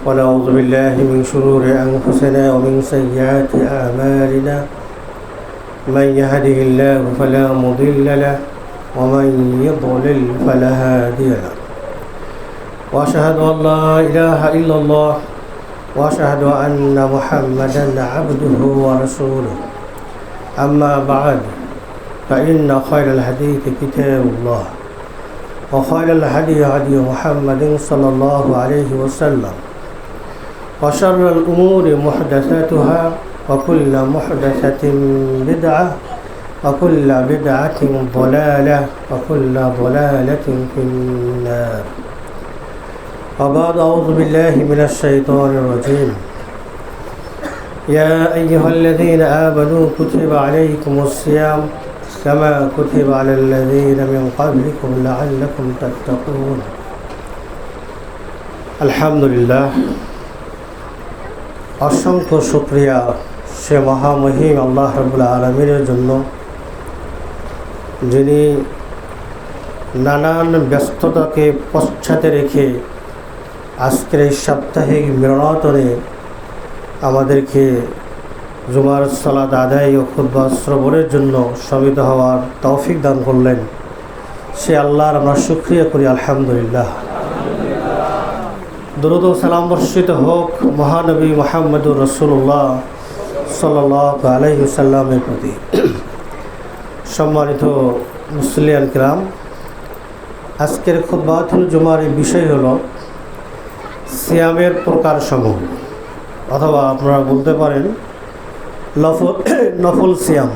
ونعوذ بالله من شرور أنفسنا ومن سيئات أعمالنا من يهده الله فلا مضل له ومن يضلل فلا هادي له وأشهد أن لا إله إلا الله وأشهد أن محمدا عبده ورسوله أما بعد فإن خير الحديث كتاب الله وخير الهدي هدي محمد صلى الله عليه وسلم وشر الأمور محدثاتها وكل محدثة بدعة وكل بدعة ضلالة وكل ضلالة في النار وبعد أعوذ بالله من الشيطان الرجيم يا أيها الذين آمنوا كتب عليكم الصيام كما كتب على الذين من قبلكم لعلكم تتقون الحمد لله অসংখ্য শুকরিয়া সে মহামহিম আল্লাহ রাব্বুল আলামিনের জন্য যিনি নানান ব্যস্ততাকে পশ্চাতে রেখে আজকের এই সাপ্তাহিক মিলনায়তনে আমাদেরকে জুমার সালাত আদায় ও খুতবা শ্রবণের জন্য সমবেত হওয়ার তৌফিক দান করলেন। সে আল্লাহর আমরা শুকরিয়া করি আলহামদুলিল্লাহ। দরুদ ও সালাম বর্ষিত হোক মহানবী মুহাম্মদুর রাসূলুল্লাহ সাল্লাল্লাহু আলাইহি ওয়াসাল্লামের প্রতি। সম্মানিত মুসলিয়ান কিরাম, আজকের খুতবাতুল জুমার বিষয় হলো সিয়ামের প্রকারসমূহ, অথবা আপনারা বলতে পারেন নফল সিয়াম।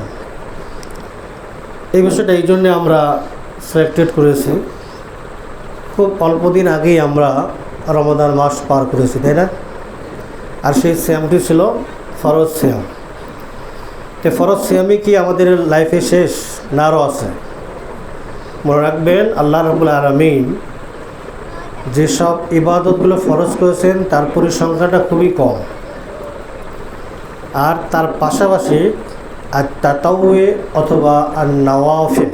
এই বিষয়টা এই জন্যে আমরা সিলেক্টেড করেছি, খুব অল্প দিন আগেই আমরা রমাদান মাস পার করেছি, তাই না? আর সেই সিয়ামটি ছিল ফরজ সিয়াম। তো ফরজ সিয়ামই কি আমাদের লাইফে শেষ? না, আরও আছে। মনে রাখবেন, আল্লাহ রাব্বুল আলামিন যেসব ইবাদতগুলো ফরজ করেছেন তার পরিসংখ্যানটা খুবই কম, আর তার পাশাপাশি আর তাতাউয়ে অথবা আর নওয়াফিল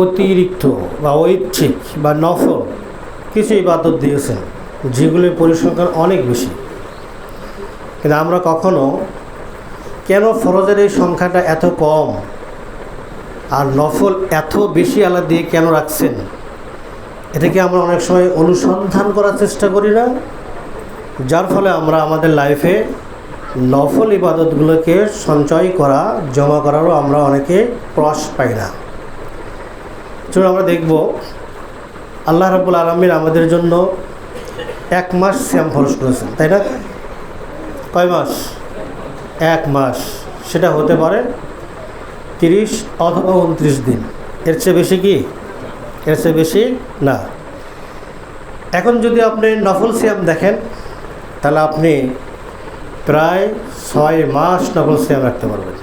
অতিরিক্ত বা ঐচ্ছিক বা নফল কিছু ইবাদত দিয়েছেন যেগুলির পরিসংখ্যান অনেক বেশি। কিন্তু আমরা কখনো কেন ফরজের এই সংখ্যাটা এত কম আর নফল এত বেশি আল্লাহ দিয়ে কেন রাখছেন, এটাকে আমরা অনেক সময় অনুসন্ধান করার চেষ্টা করি না, যার ফলে আমরা আমাদের লাইফে নফল ইবাদতগুলোকে সঞ্চয় করা, জমা করারও আমরা অনেকে প্রয়াস পাই না। চলুন আমরা দেখব, আল্লাহ রাব্বুল আলামিন আমাদের জন্য 1 মাস সিয়াম ফরজ করেছেন, তাই না? কয় মাস? 1 মাস। সেটা হতে পারে 30 অথবা 29 দিন, এর চেয়ে বেশি কি? এর চেয়ে বেশি না। এখন যদি আপনি নফল সিয়াম দেখেন, তাহলে আপনি প্রায় 6 মাস নফল সিয়াম রাখতে পারবেন।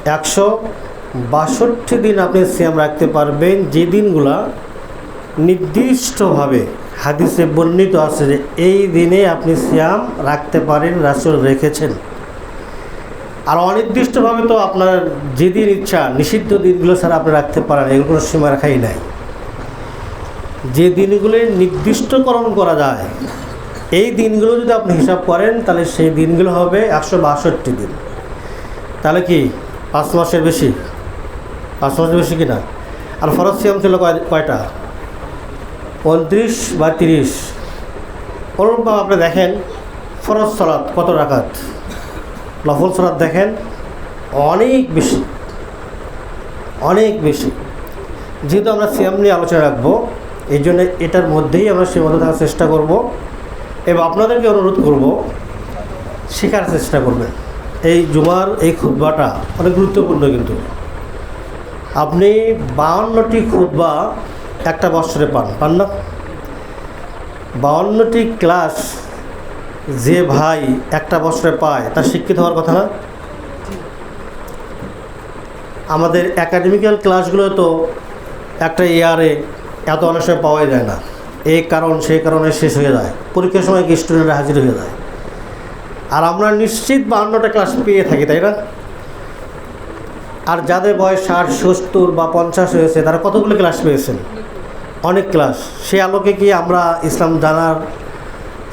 162 দিন আপনি সিয়াম রাখতে পারবেন, যে দিনগুলা নির্দিষ্টভাবে হাদিসে বর্ণিত আছে যে এই দিনে আপনি সিয়াম রাখতে পারেন, রাসূল রেখেছেন। আর অনির্দিষ্টভাবে তো আপনার যেদিন ইচ্ছা নিষিদ্ধ দিনগুলো ছাড়া আপনি রাখতে পারেন, এগুলো কোনো সীমা রাখাই নাই। যে দিনগুলো নির্দিষ্টকরণ করা যায়, এই দিনগুলো যদি আপনি হিসাব করেন তাহলে সেই দিনগুলো হবে 162 দিন। তাহলে কি 5 মাসের বেশি? 5 মাসের বেশি কিনা? আর ফরজ সিয়াম ছিল কয়টা? 29 বা 30। ওরকমভাবে আপনি দেখেন ফরজ সালাত কত রাকাত, নফল সালাত দেখেন অনেক বেশি, অনেক বেশি। যেহেতু আমরা সিয়াম নিয়ে আলোচনা রাখবো, এই জন্য এটার মধ্যেই আমরা সীমাবদ্ধ থাকার চেষ্টা করব এবং আপনাদেরকে অনুরোধ করব শেখার চেষ্টা করবেন। এই জুমার এই খুতবাটা অনেক গুরুত্বপূর্ণ, কিন্তু আপনি 52টি খুতবা একটা বছরে পান না? 52টি ক্লাস যে ভাই একটা বছরে পায় তার শিক্ষিত হওয়ার কথা না? আমাদের একাডেমিক্যাল ক্লাসগুলো তো একটা ইয়ারে এত অনেক সময় পাওয়াই যায় না, এই কারণ সেই কারণে শেষ হয়ে যায়, পরীক্ষার সময় কি স্টুডেন্টরা হাজির হয়ে যায়। আর আমরা নিশ্চিত 52টা ক্লাস পেয়ে থাকি, তাই না? আর যাদের বয়স 60, 70 বা 50 হয়েছে তারা কতগুলো ক্লাস পেয়েছেন? অনেক ক্লাস, সে আলোকে কি আমরা ইসলাম জানার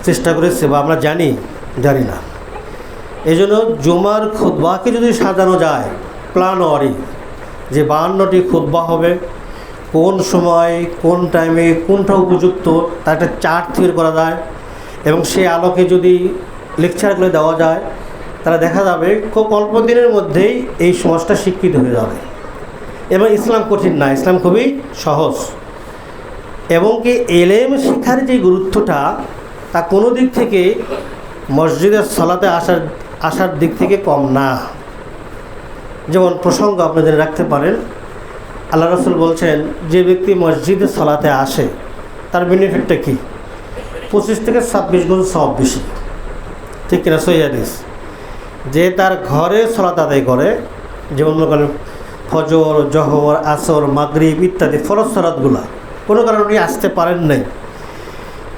চেষ্টা করেছি বা আমরা জানি না। এই জন্য জুমার খুতবাকে যদি সাজানো যায় প্ল্যানওয়ারি, যে 52টি খুতবা হবে, কোন সময় কোন টাইমে কোনটা উপযুক্ত তার একটা চার্ট তৈরি করা যায়, এবং সেই আলোকে যদি লেকচারগুলো দেওয়া যায়, তাহলে দেখা যাবে খুব অল্প দিনের মধ্যেই এই সমাজটা শিক্ষিত হয়ে যাবে। এবং ইসলাম কঠিন না, ইসলাম খুবই সহজ। এবং কি এলেম শিক্ষার যে গুরুত্বটা তা কোনো দিক থেকে মসজিদের সালাতে আসার দিক থেকে কম না। যেমন প্রসঙ্গ আপনাদের রাখতে পারেন, আল্লাহ রাসূল বলছেন যে ব্যক্তি মসজিদে সালাতে আসে তার বেনিফিটটা কি? 25 থেকে 26 গুণ সওয়াব বেশি, ঠিক কিনা? সহিহ হাদিস। যে তার ঘরে সালাত আদায় করে, যেমন মনে করেন ফজর, জোহর, আসর, মাগরিব ইত্যাদি ফরজ সালাতগুলো, কোনো কারণে আসতে পারেন নাই,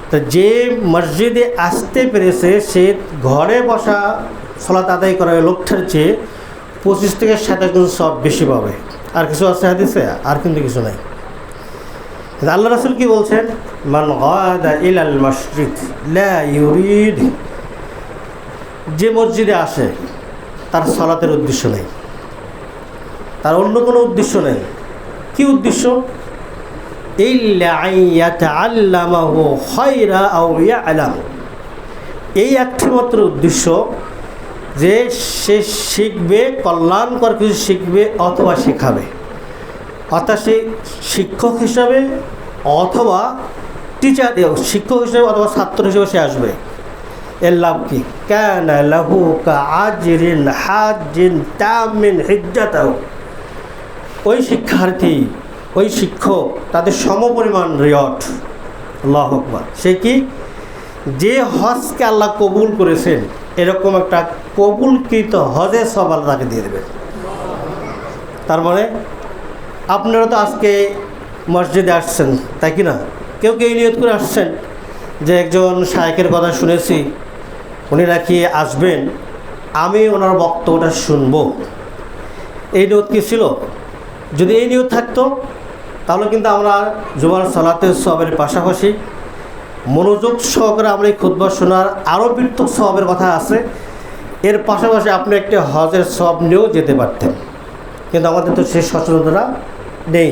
তো যে মসজিদে আসতে পেরেছে সে ঘরে বসা সালাত আদায় করার লোকটার চেয়ে 25 থেকে 27 গুণ সওয়াব বেশি পাবে। আর কিছু আছে হাদিসে? আর কিন্তু কিছু নাই। আল্লাহ রাসূল কি বলছেন? মান গাদা ইলাল মসজিদ লা ইউরিদ, যে মসজিদে আসে তার সালাতের উদ্দেশ্য নেই, তার অন্য কোনো উদ্দেশ্য নেই। কি উদ্দেশ্য? ইল্লা আইয়াতাআল্লামাহু খায়রা আও ইয়ালাম, এই একটি মাত্র উদ্দেশ্য যে সে শিখবে, কল্যাণকর কিছু শিখবে অথবা শেখাবে। অর্থাৎ সে শিক্ষক হিসাবে অথবা টিচার, শিক্ষক হিসেবে অথবা ছাত্র হিসেবে সে আসবে। এর লাভ কি? কানা লাহু কাআজরিন হাজ্জিন তামিন হিজ্জাতাহু, ওই শিক্ষার্থী, ওই শিক্ষক তাদের সমপরিমাণ রিওয়ার্ড। আল্লাহু আকবার। সে কি? যে হজকে আল্লাহ কবুল করেছেন এরকম একটা কবুলকৃত হজের সওয়াব আল্লাহ তাকে দিয়ে দেবেন। তার মানে আপনারা তো আজকে মসজিদে আসছেন, তাই কি না? কেউ কেউ নিয়ত করে আসছেন যে একজন শায়েখের কথা শুনেছি, উনি নাকি আসবেন, আমি ওনার বক্তব্যটা শুনব। এই নিয়ত কি ছিল? যদি এই নিয়ত থাকতো তাহলে কিন্তু আমরা জুমার সালাতের সওয়াবের পাশাপাশি মনোযোগ সহকারে আমরা এই খুতবা শোনার আরও বৃহত্তর সওয়াবের কথা আছে, এর পাশাপাশি আপনি একটি হজের সওয়াব নিয়েও যেতে পারতেন। কিন্তু আমাদের তো সেই সচেতনতা নেই।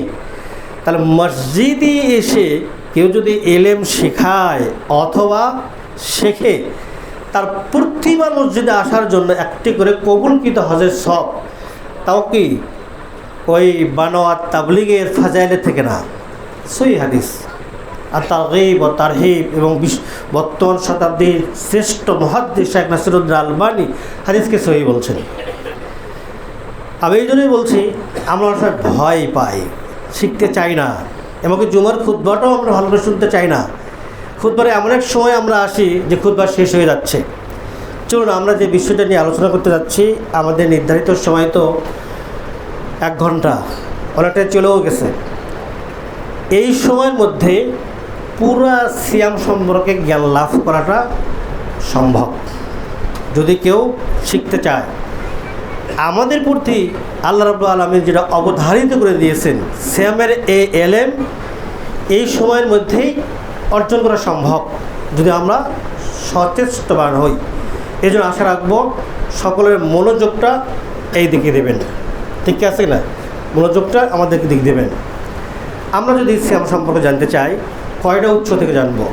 তাহলে মসজিদে এসে কেউ যদি এলেম শেখায় অথবা শেখে, তার প্রতিবার মসজিদে আসার জন্য একটি করে কবুলকৃত হজের সওয়াব, তাও কি ওই বানোয়াত তাবলিগের ফাজাইলের থেকে না, সহিহ হাদিস। আর তারগীব ও তারহিব এবং বর্তমান শতাব্দীর শ্রেষ্ঠ মুহাদ্দিস শেখ নাসিরুদ্দিন আলবানী হাদিসকে সহিহ বলছেন। আমি এই জন্যই বলছি, আমরা অনেক সময় ভয় পাই, শিখতে চাই না, এমনকি জুমার খুতবাটাও আমরা ভালো করে শুনতে চাই না। খুতবার এমন এক সময় আমরা আসি যে খুতবা শেষ হয়ে যাচ্ছে। চলুন আমরা যে বিষয়টা নিয়ে আলোচনা করতে যাচ্ছি, আমাদের নির্ধারিত সময় তো 1 ঘন্টা, অনেকটাই চলেও গেছে। এই সময়ের মধ্যে পুরা সিয়াম সম্পর্কে জ্ঞান লাভ করাটা সম্ভব যদি কেউ শিখতে চায়। আমাদের প্রতি আল্লাহ রাব্বুল আলামিন যেটা অবধারিত করে দিয়েছেন, সিয়ামের এই এলেম এই সময়ের মধ্যেই অর্জন করা সম্ভব যদি আমরা সচেষ্টবান হই। এই জন্য আশা রাখবো সকলের মনোযোগটা এই দিকে দেবেন, ঠিক আছে না? মনোযোগটা আমাদেরকে দিক দেবেন। আমরা যদি সিয়াম সম্পর্কে জানতে চাই, কয়টা উৎস থেকে জানবো?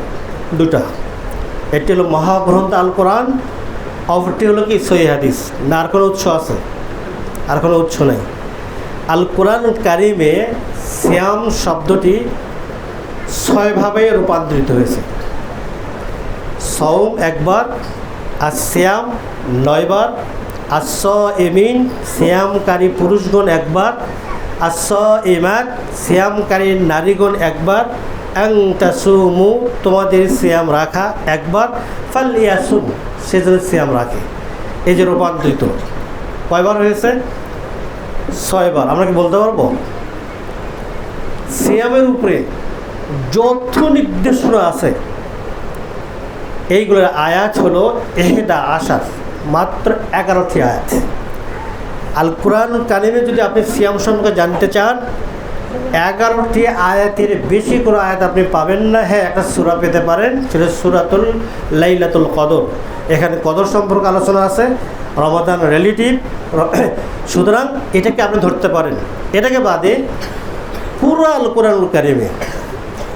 2টা। একটি হলো মহাগ্রন্থ আল কোরআন, অপরটি হলো কি সহিহ হাদিস। না আর কোনো উৎস আছে? আর কোনো উৎস নেই। আল কোরআন কারিমে সিয়াম শব্দটি 6 ভাবে রূপান্তরিত হয়েছে। সওম 1 বার, আর সিয়াম 9 বার, আর সাইমিন সিয়ামকারী পুরুষগণ 1 বার, আর সাইমাত সিয়ামকারী নারীগণ 1 বার, আন তাসুমু তোমাদের সিয়াম রাখা 1 বার, ফালিয়াসুম সেজন্য সিয়াম রাখে। এই যে রূপান্তরিত কয়বার হয়েছে? 6 বার। আমরা কি বলতে পারবো? সিয়ামের উপরে যত নির্দেশনা আছে এইগুলোর আয়াত হলো 11, মাত্র 11টি আয়াত। আল কোরআন কারিমে যদি আপনি সিয়াম সম্পর্কে জানতে চান, 11টি আয়াতের বেশি কোনো আয়াত আপনি পাবেন না। হ্যাঁ, একটা সূরা পেতে পারেন, সেটা সূরাতুল লাইলাতুল কদর। এখানে কদর সম্পর্কে আলোচনা আছে, রমাদান রিলেটিভ, সুতরাং এটাকে আপনি ধরতে পারেন। এটাকে বাদে পুরো আল কোরআনুল কারিমে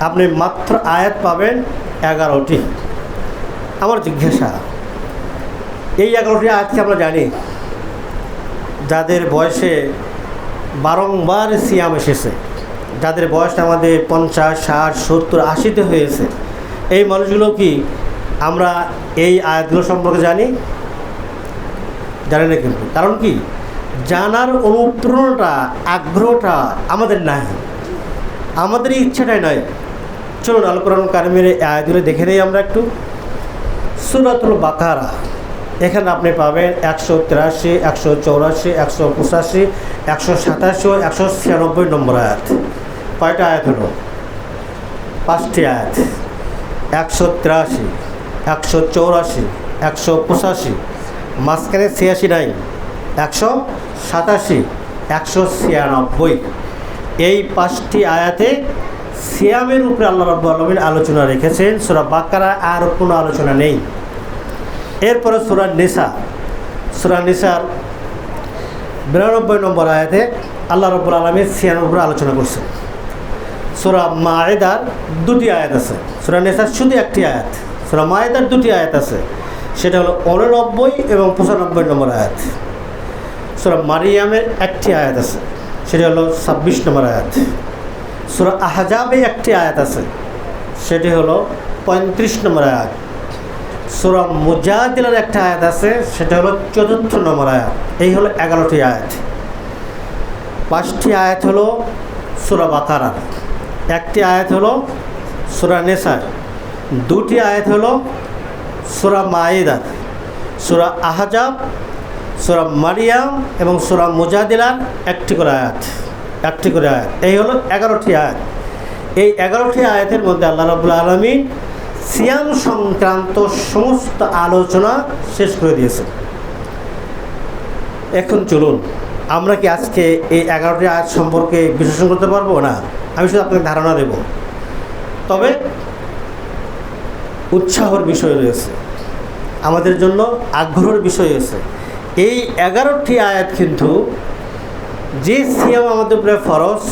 আপনি মাত্র আয়াত পাবেন 11টি। আমার জিজ্ঞাসা, এই 11টি আয়াতকে আমরা জানি, যাদের বয়সে বারংবার সিয়াম এসেছে, যাদের বয়স আমাদের 50, 60, 70, 80-তে হয়েছে, এই মানুষগুলো কি আমরা এই আয়াতগুলো সম্পর্কে জানি? জানি না। কিন্তু কারণ কি, জানার অনুপ্রেরণাটা, আগ্রহটা আমাদের নাই, আমাদের এই ইচ্ছাটাই নয়। চলুন আল কোরআনুল কারিমের আয়াতগুলো দেখে নেই আমরা একটু। সূরাতুল বাকারা, এখানে আপনি পাবেন 183, 184, 185, 187 ও 196 নম্বর আয়াত। কয়টা আয়াত হলো? 5টি আয়াত। 183, 184, 185, মাঝখানে 86 নাই, 187, 196। এই 5টি আয়াতে সিয়ামের উপরে আল্লাহ রাব্বুল আলামিন আলোচনা রেখেছেন। সূরা বাকারা আর কোনো আলোচনা নেই। এরপরে সূরা নিসা, সূরা নিসার 92 নম্বর আয়াতে আল্লাহ রাব্বুল আলামিন সিয়ামের উপরে আলোচনা করছেন। সূরা মায়েদার 2টি আয়াত আছে, সূরা নিসার শুধু 1টি আয়াত। সূরা মায়েদার 2টি আয়াত আছে, সেটা হলো 89 এবং 95 নম্বর আয়াত। সূরা মারিয়ামের 1টি আয়াত আছে, সেটা হলো 26 নম্বর আয়াত। সূরা আহজাবে 1টি আয়াত আছে, সেটি হলো 35 নম্বর আয়াত। সূরা মুজাদিলার 1টা আয়াত আছে, সেটা হলো 44 নম্বর আয়াত। এই হলো 11টি আয়াত। 5টি আয়াত হলো সূরা বাকারা, 1টি আয়াত হলো সূরা নিসা, 2টি আয়াত হলো সূরা মায়েদা, সূরা আহজাব, সূরা মারিয়াম এবং সূরা মুজাদিলার 1টি করে আয়াত, 1টি করে আয়াত। এই হলো 11টি আয়াত। এই 11টি আয়াতের মধ্যে আল্লাহ রাব্বুল আলামিন সিয়াম সংক্রান্ত সমস্ত আলোচনা শেষ করে দিয়েছেন। এখন চলুন আমরা কি আজকে এই 11টি আয়াত সম্পর্কে বিশ্লেষণ করতে পারবো? না, আমি শুধু আপনাকে ধারণা দেব। তবে উৎসাহের বিষয় রয়েছে, আমাদের জন্য আগ্রহের বিষয় রয়েছে। এই 11টি আয়াত কিন্তু যে সিয়াম আমাদের উপরে ফরজ,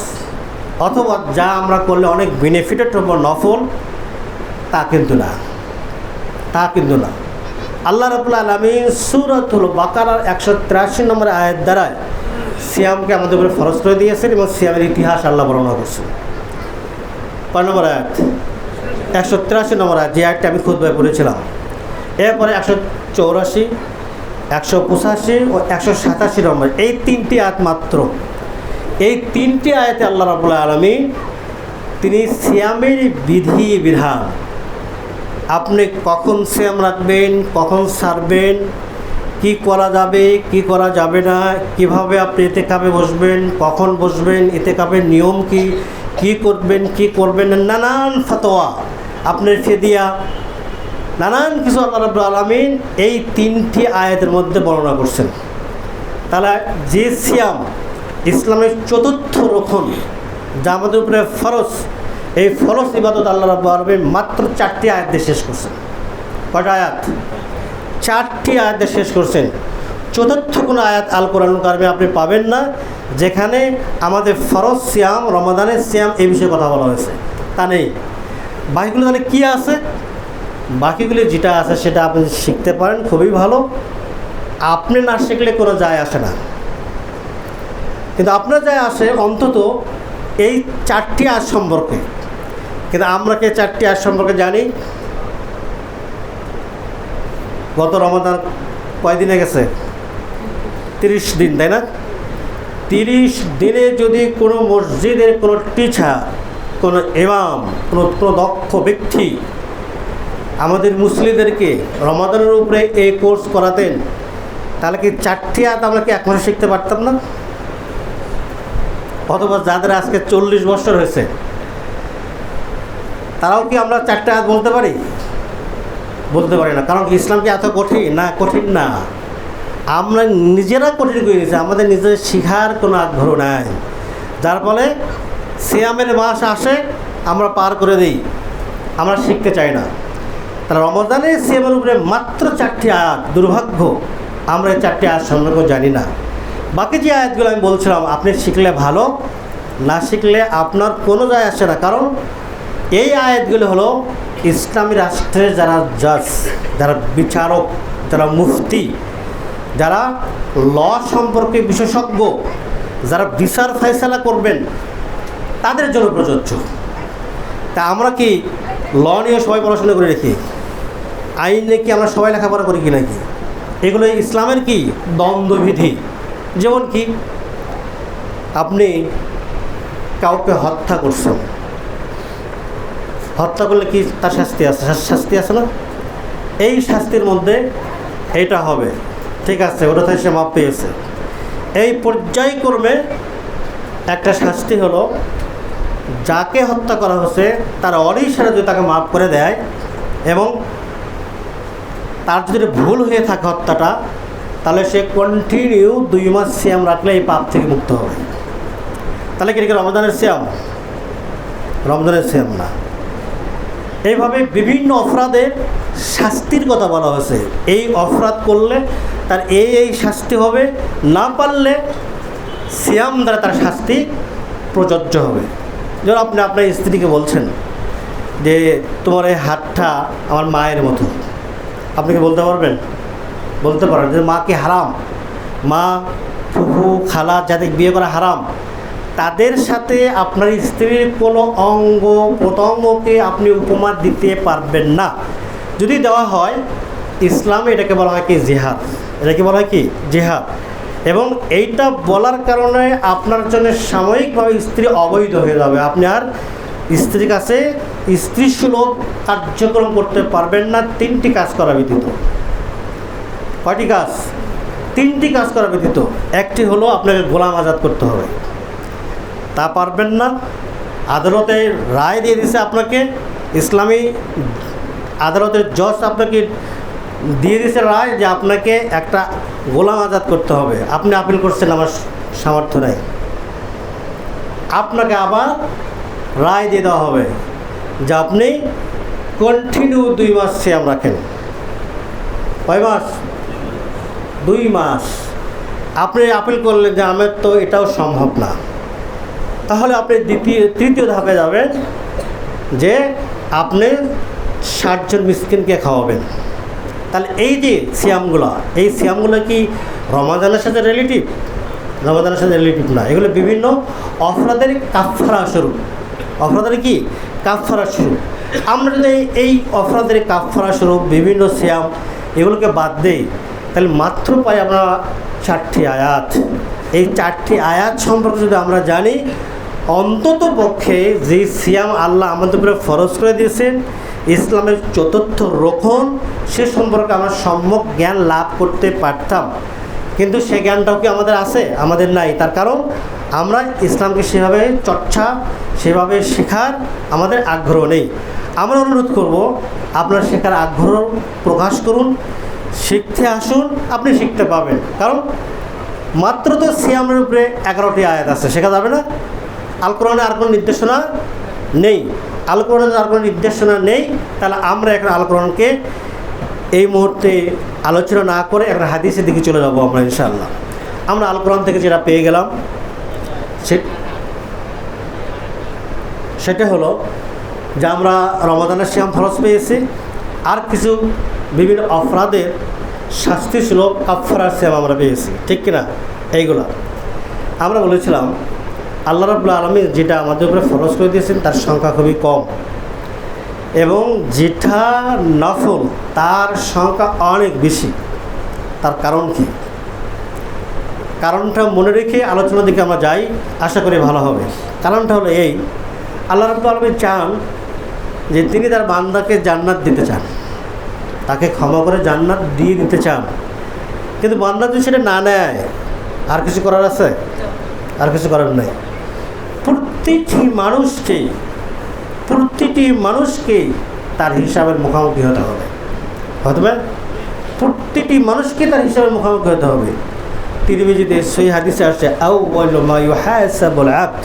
অথবা যা আমরা করলে অনেক বেনিফিটেড হব, নফল, তা কিন্তু না, তা কিন্তু না। আল্লাহ রাব্বুল আলামিন সূরাতুল বাকারার 183 নম্বর আয়াত দ্বারা সিয়ামকে আমাদের উপরে ফরজ করে দিয়েছেন এবং সিয়ামের ইতিহাস আল্লাহ বর্ণনা করছেন। 5 নম্বর আয়াত, 183 নম্বর আয়াত, যে আয়াতটা আমি খুতবায় পড়েছিলাম। এরপরে 184, 185 ও 187 নম্বর, এই 3টি আয়াত মাত্র। এই 3টি আয়াতে আল্লাহ রাব্বুল আলামিন তিনি সিয়ামের বিধি বিধান, আপনি কখন সিয়াম রাখবেন, কখন ছাড়বেন, কি করা যাবে, কি করা যাবে না, কিভাবে আপনি ইতিকাফে বসবেন, কখন বসবেন, ইতিকাফের নিয়ম কি, কি করবেন, কি করবেন না, নানান ফতোয়া, আপনার ফিদিয়া, নানান কিছু আল্লাহ রাব্বুল আলামিন এই 3টি আয়াতের মধ্যে বর্ণনা করছেন। তাহলে যে সিয়াম ইসলামের 4র্থ রকম, যা আমাদের উপরে ফরজ, এই ফরজ ইবাদত আল্লাহ রাব্বুল আলামিন মাত্র 4টি আয়াত দিয়ে শেষ করছেন। কয়টা আয়াত? 4টি আয়াত দিয়ে শেষ করছেন। 4র্থ কোনো আয়াত আল কোরআনুল কারিমে আপনি পাবেন না যেখানে আমাদের ফরজ সিয়াম, রমাদানের সিয়াম এই বিষয়ে কথা বলা হয়েছে, তা নেই। বাকিগুলো তাহলে কী আছে? বাকিগুলি যেটা আছে সেটা আপনি শিখতে পারেন, খুবই ভালো। আপনি না শিখলে কোনো যায় আসে না, কিন্তু আপনার যায় আসে অন্তত এই 4টি আয়াত সম্পর্কে। কিন্তু আমরা কি 4টি আয়াত সম্পর্কে জানি? গত রমাদান কয়দিনে গেছে? 30 দিন, তাই না? 30 দিনে যদি কোনো মসজিদের কোনো টিচার, কোনো ইমাম, কোনো দক্ষ ব্যক্তি আমাদের মুসলিমদেরকে রমাদানের উপরে এই কোর্স করাতেন, তাহলে কি 4টি আয়াত আমরা কি 1 মাসে শিখতে পারতাম না? অথবা যাদের আজকে 40 বছর হয়েছে, তারাও কি আমরা 4টা আয়াত বলতে পারি? বলতে পারি না। কারণ ইসলাম কি এত কঠিন? না, কঠিন না। আমরা নিজেরা কঠিন করে নিয়েছি, আমাদের নিজেদের শেখার কোনো আগ্রহ নাই, যার ফলে সিয়ামের মাস আসে, আমরা পার করে দিই, আমরা শিখতে চাই না। তাহলে রমজানে সিয়ামের উপরে মাত্র 4টি আয়াত, দুর্ভাগ্য আমরা এই 4টি আয়াত সম্পর্কে জানি না। বাকি যে আয়াতগুলো আমি বলছিলাম, আপনি শিখলে ভালো, না শিখলে আপনার কোনো যায় আসে না। কারণ এই আয়াতগুলো হলো ইসলামী রাষ্ট্রের যারা জাজ, যারা বিচারক, যারা মুফতি, যারা ল সম্পর্কে বিশেষজ্ঞ, যারা বিচার ফয়সালা করবেন, তাদের জন্য প্রযোজ্য। তা আমরা কি ল নিয়ে সবাই পড়াশোনা করে রেখি? আইন নিয়ে কি আমরা সবাই লেখাপড়া করি কি নাকি? এগুলো ইসলামের কি দ্বন্দ্ববিধি। যেমন কি আপনি কাউকে হত্যা করছেন, হত্যা করলে কি তার শাস্তি আছে? শাস্তি আছে না? এই শাস্তির মধ্যে এটা হবে, ঠিক আছে, ওটা থেকে সে মাপ পেয়েছে। এই পর্যায়ক্রমে একটা শাস্তি হলো, যাকে হত্যা করা হচ্ছে তার অরিসারে যদি তাকে মাফ করে দেয় এবং তার যদি ভুল হয়ে থাকে হত্যাটা, তাহলে সে কন্টিনিউ 2 মাস সিয়াম রাখলে এই পাপ থেকে মুক্ত হবে। তাহলে কি রমজানের সিয়াম? রমজানের সিয়াম না। এইভাবে বিভিন্ন অপরাধের শাস্তির কথা বলা হয়েছে। এই অপরাধ করলে তার এই শাস্তি হবে, না পারলে সিয়াম দ্বারা তার শাস্তি প্রযোজ্য হবে। যেমন আপনি আপনার স্ত্রীকে বলছেন যে তোমার এই হাতটা আমার মায়ের মতো, আপনি কি বলতে পারবেন? বলতে পারেন যে মা কি হারাম? মা, ফুফু, খালা যাদের বিয়ে করা হারাম, তাদের সাথে আপনার স্ত্রীর কোনো অঙ্গ প্রত্যঙ্গকে আপনি উপমা দিতে পারবেন না। যদি দেওয়া হয়, ইসলামে এটাকে বলা হয় কি জিহাদ। এটাকে বলা হয় কি জিহাদ। এবং এইটা বলার কারণে আপনার জন্য সাময়িকভাবে স্ত্রী অবৈধ হয়ে যাবে। আপনি আর স্ত্রীর কাছে স্ত্রীসুলভ কার্যক্রম করতে পারবেন না 3টি কাজ করা ব্যতীত। কয়টি কাজ? 3টি কাজ করা ব্যতীত। একটি হলো আপনাকে গোলাম আজাদ করতে হবে, তা পারবেন না। আদালতে রায় দিয়ে দিয়েছে আপনাকে, ইসলামী আদালতের জজ আপনাকে দিয়ে দিয়েছে রায় যে আপনাকে একটা গোলাম আজাদ করতে হবে। আপনি আপিল করছেন, আমার সামর্থ্য নেই, আপনাকে আবার রায় দিয়ে দেওয়া হবে যে আপনি কন্টিনিউ 2 মাস সিয়াম রাখেন। কয় মাস? 2 মাস। আপনি আপিল করলেন যে আমার তো এটাও সম্ভব না, তাহলে আপনি তৃতীয় ধাপে যাবেন যে আপনি 60 জন মিসকিনকে খাওয়াবেন। তাহলে এই যে সিয়ামগুলো, এই সিয়ামগুলো কি রমাদানের সাথে রিলেটিভ? রমাদানের সাথে রিলেটিভ না। এগুলো বিভিন্ন অপরাধের কাফফারা স্বরূপ। অপরাধের কি কাফফারা স্বরূপ। আমরা যদি এই অপরাধের কাফফারা স্বরূপ বিভিন্ন সিয়াম এগুলোকে বাদ দেই, তাহলে মাত্র পাই আমরা 4টি আয়াত। এই 4টি আয়াত সম্পর্কে যদি আমরা জানি, অন্তত পক্ষে যে সিয়াম আল্লাহ আমাদের উপরে ফরজ করে দিয়েছেন, ইসলামের 4র্থ রোকন, সে সম্পর্কে আমরা সম্যক জ্ঞান লাভ করতে পারতাম। কিন্তু সে জ্ঞানটাও কি আমাদের আছে? আমাদের নাই। তার কারণ আমরা ইসলামকে সেভাবে চর্চা, সেভাবে শেখার আমাদের আগ্রহ নেই। আমরা অনুরোধ করব, আপনার শেখার আগ্রহ প্রকাশ করুন, শিখতে আসুন, আপনি শিখতে পাবেন। কারণ মাত্র তো সিয়ামের উপরে 11টি আয়াত আছে, শেখা যাবে না? আল কোরআনে আর কোনো নির্দেশনা নেই। আল কোরআনে আর কোনো নির্দেশনা নেই, তাহলে আমরা এখন আল কোরআনকে এই মুহূর্তে আলোচনা না করে একটা হাদিসের দিকে চলে যাব আমরা ইনশাআল্লাহ। আমরা আল কোরআন থেকে যেটা পেয়ে গেলাম সেটা হলো যে আমরা রমাদানের সিয়াম ফরজ পেয়েছি, আর কিছু বিভিন্ন অপরাধের শাস্তি সুলভ কাফফারার সিয়াম আমরা পেয়েছি, ঠিক কিনা? এইগুলা আমরা বলেছিলাম আল্লাহ রাব্বুল আলামিন যেটা আমাদের উপরে ফরজ করে দিয়েছেন তার সংখ্যা খুবই কম, এবং যেটা নফল তার সংখ্যা অনেক বেশি। তার কারণ কি? কারণটা মনে রেখে আলোচনার দিকে আমরা যাই, আশা করি ভালো হবে। কারণটা হলো এই, আল্লাহ রাব্বুল আলামিন চান যে তিনি তার বান্দাকে জান্নাত দিতে চান, তাকে ক্ষমা করে জান্নাত দিয়ে দিতে চান। কিন্তু বান্দা যদি সেটা না নেয়, আর কিছু করার আছে? আর কিছু করার নেই। প্রতিটি মানুষকে তার হিসাবের মুখোমুখি হতে হবে। প্রতিটি মানুষকে তার হিসাবের মুখোমুখি হতে হবে। তিরমিজিতে সহিহ হাদিসে আসছে, আউয়ালু মা ইউহাসাবুল আবদ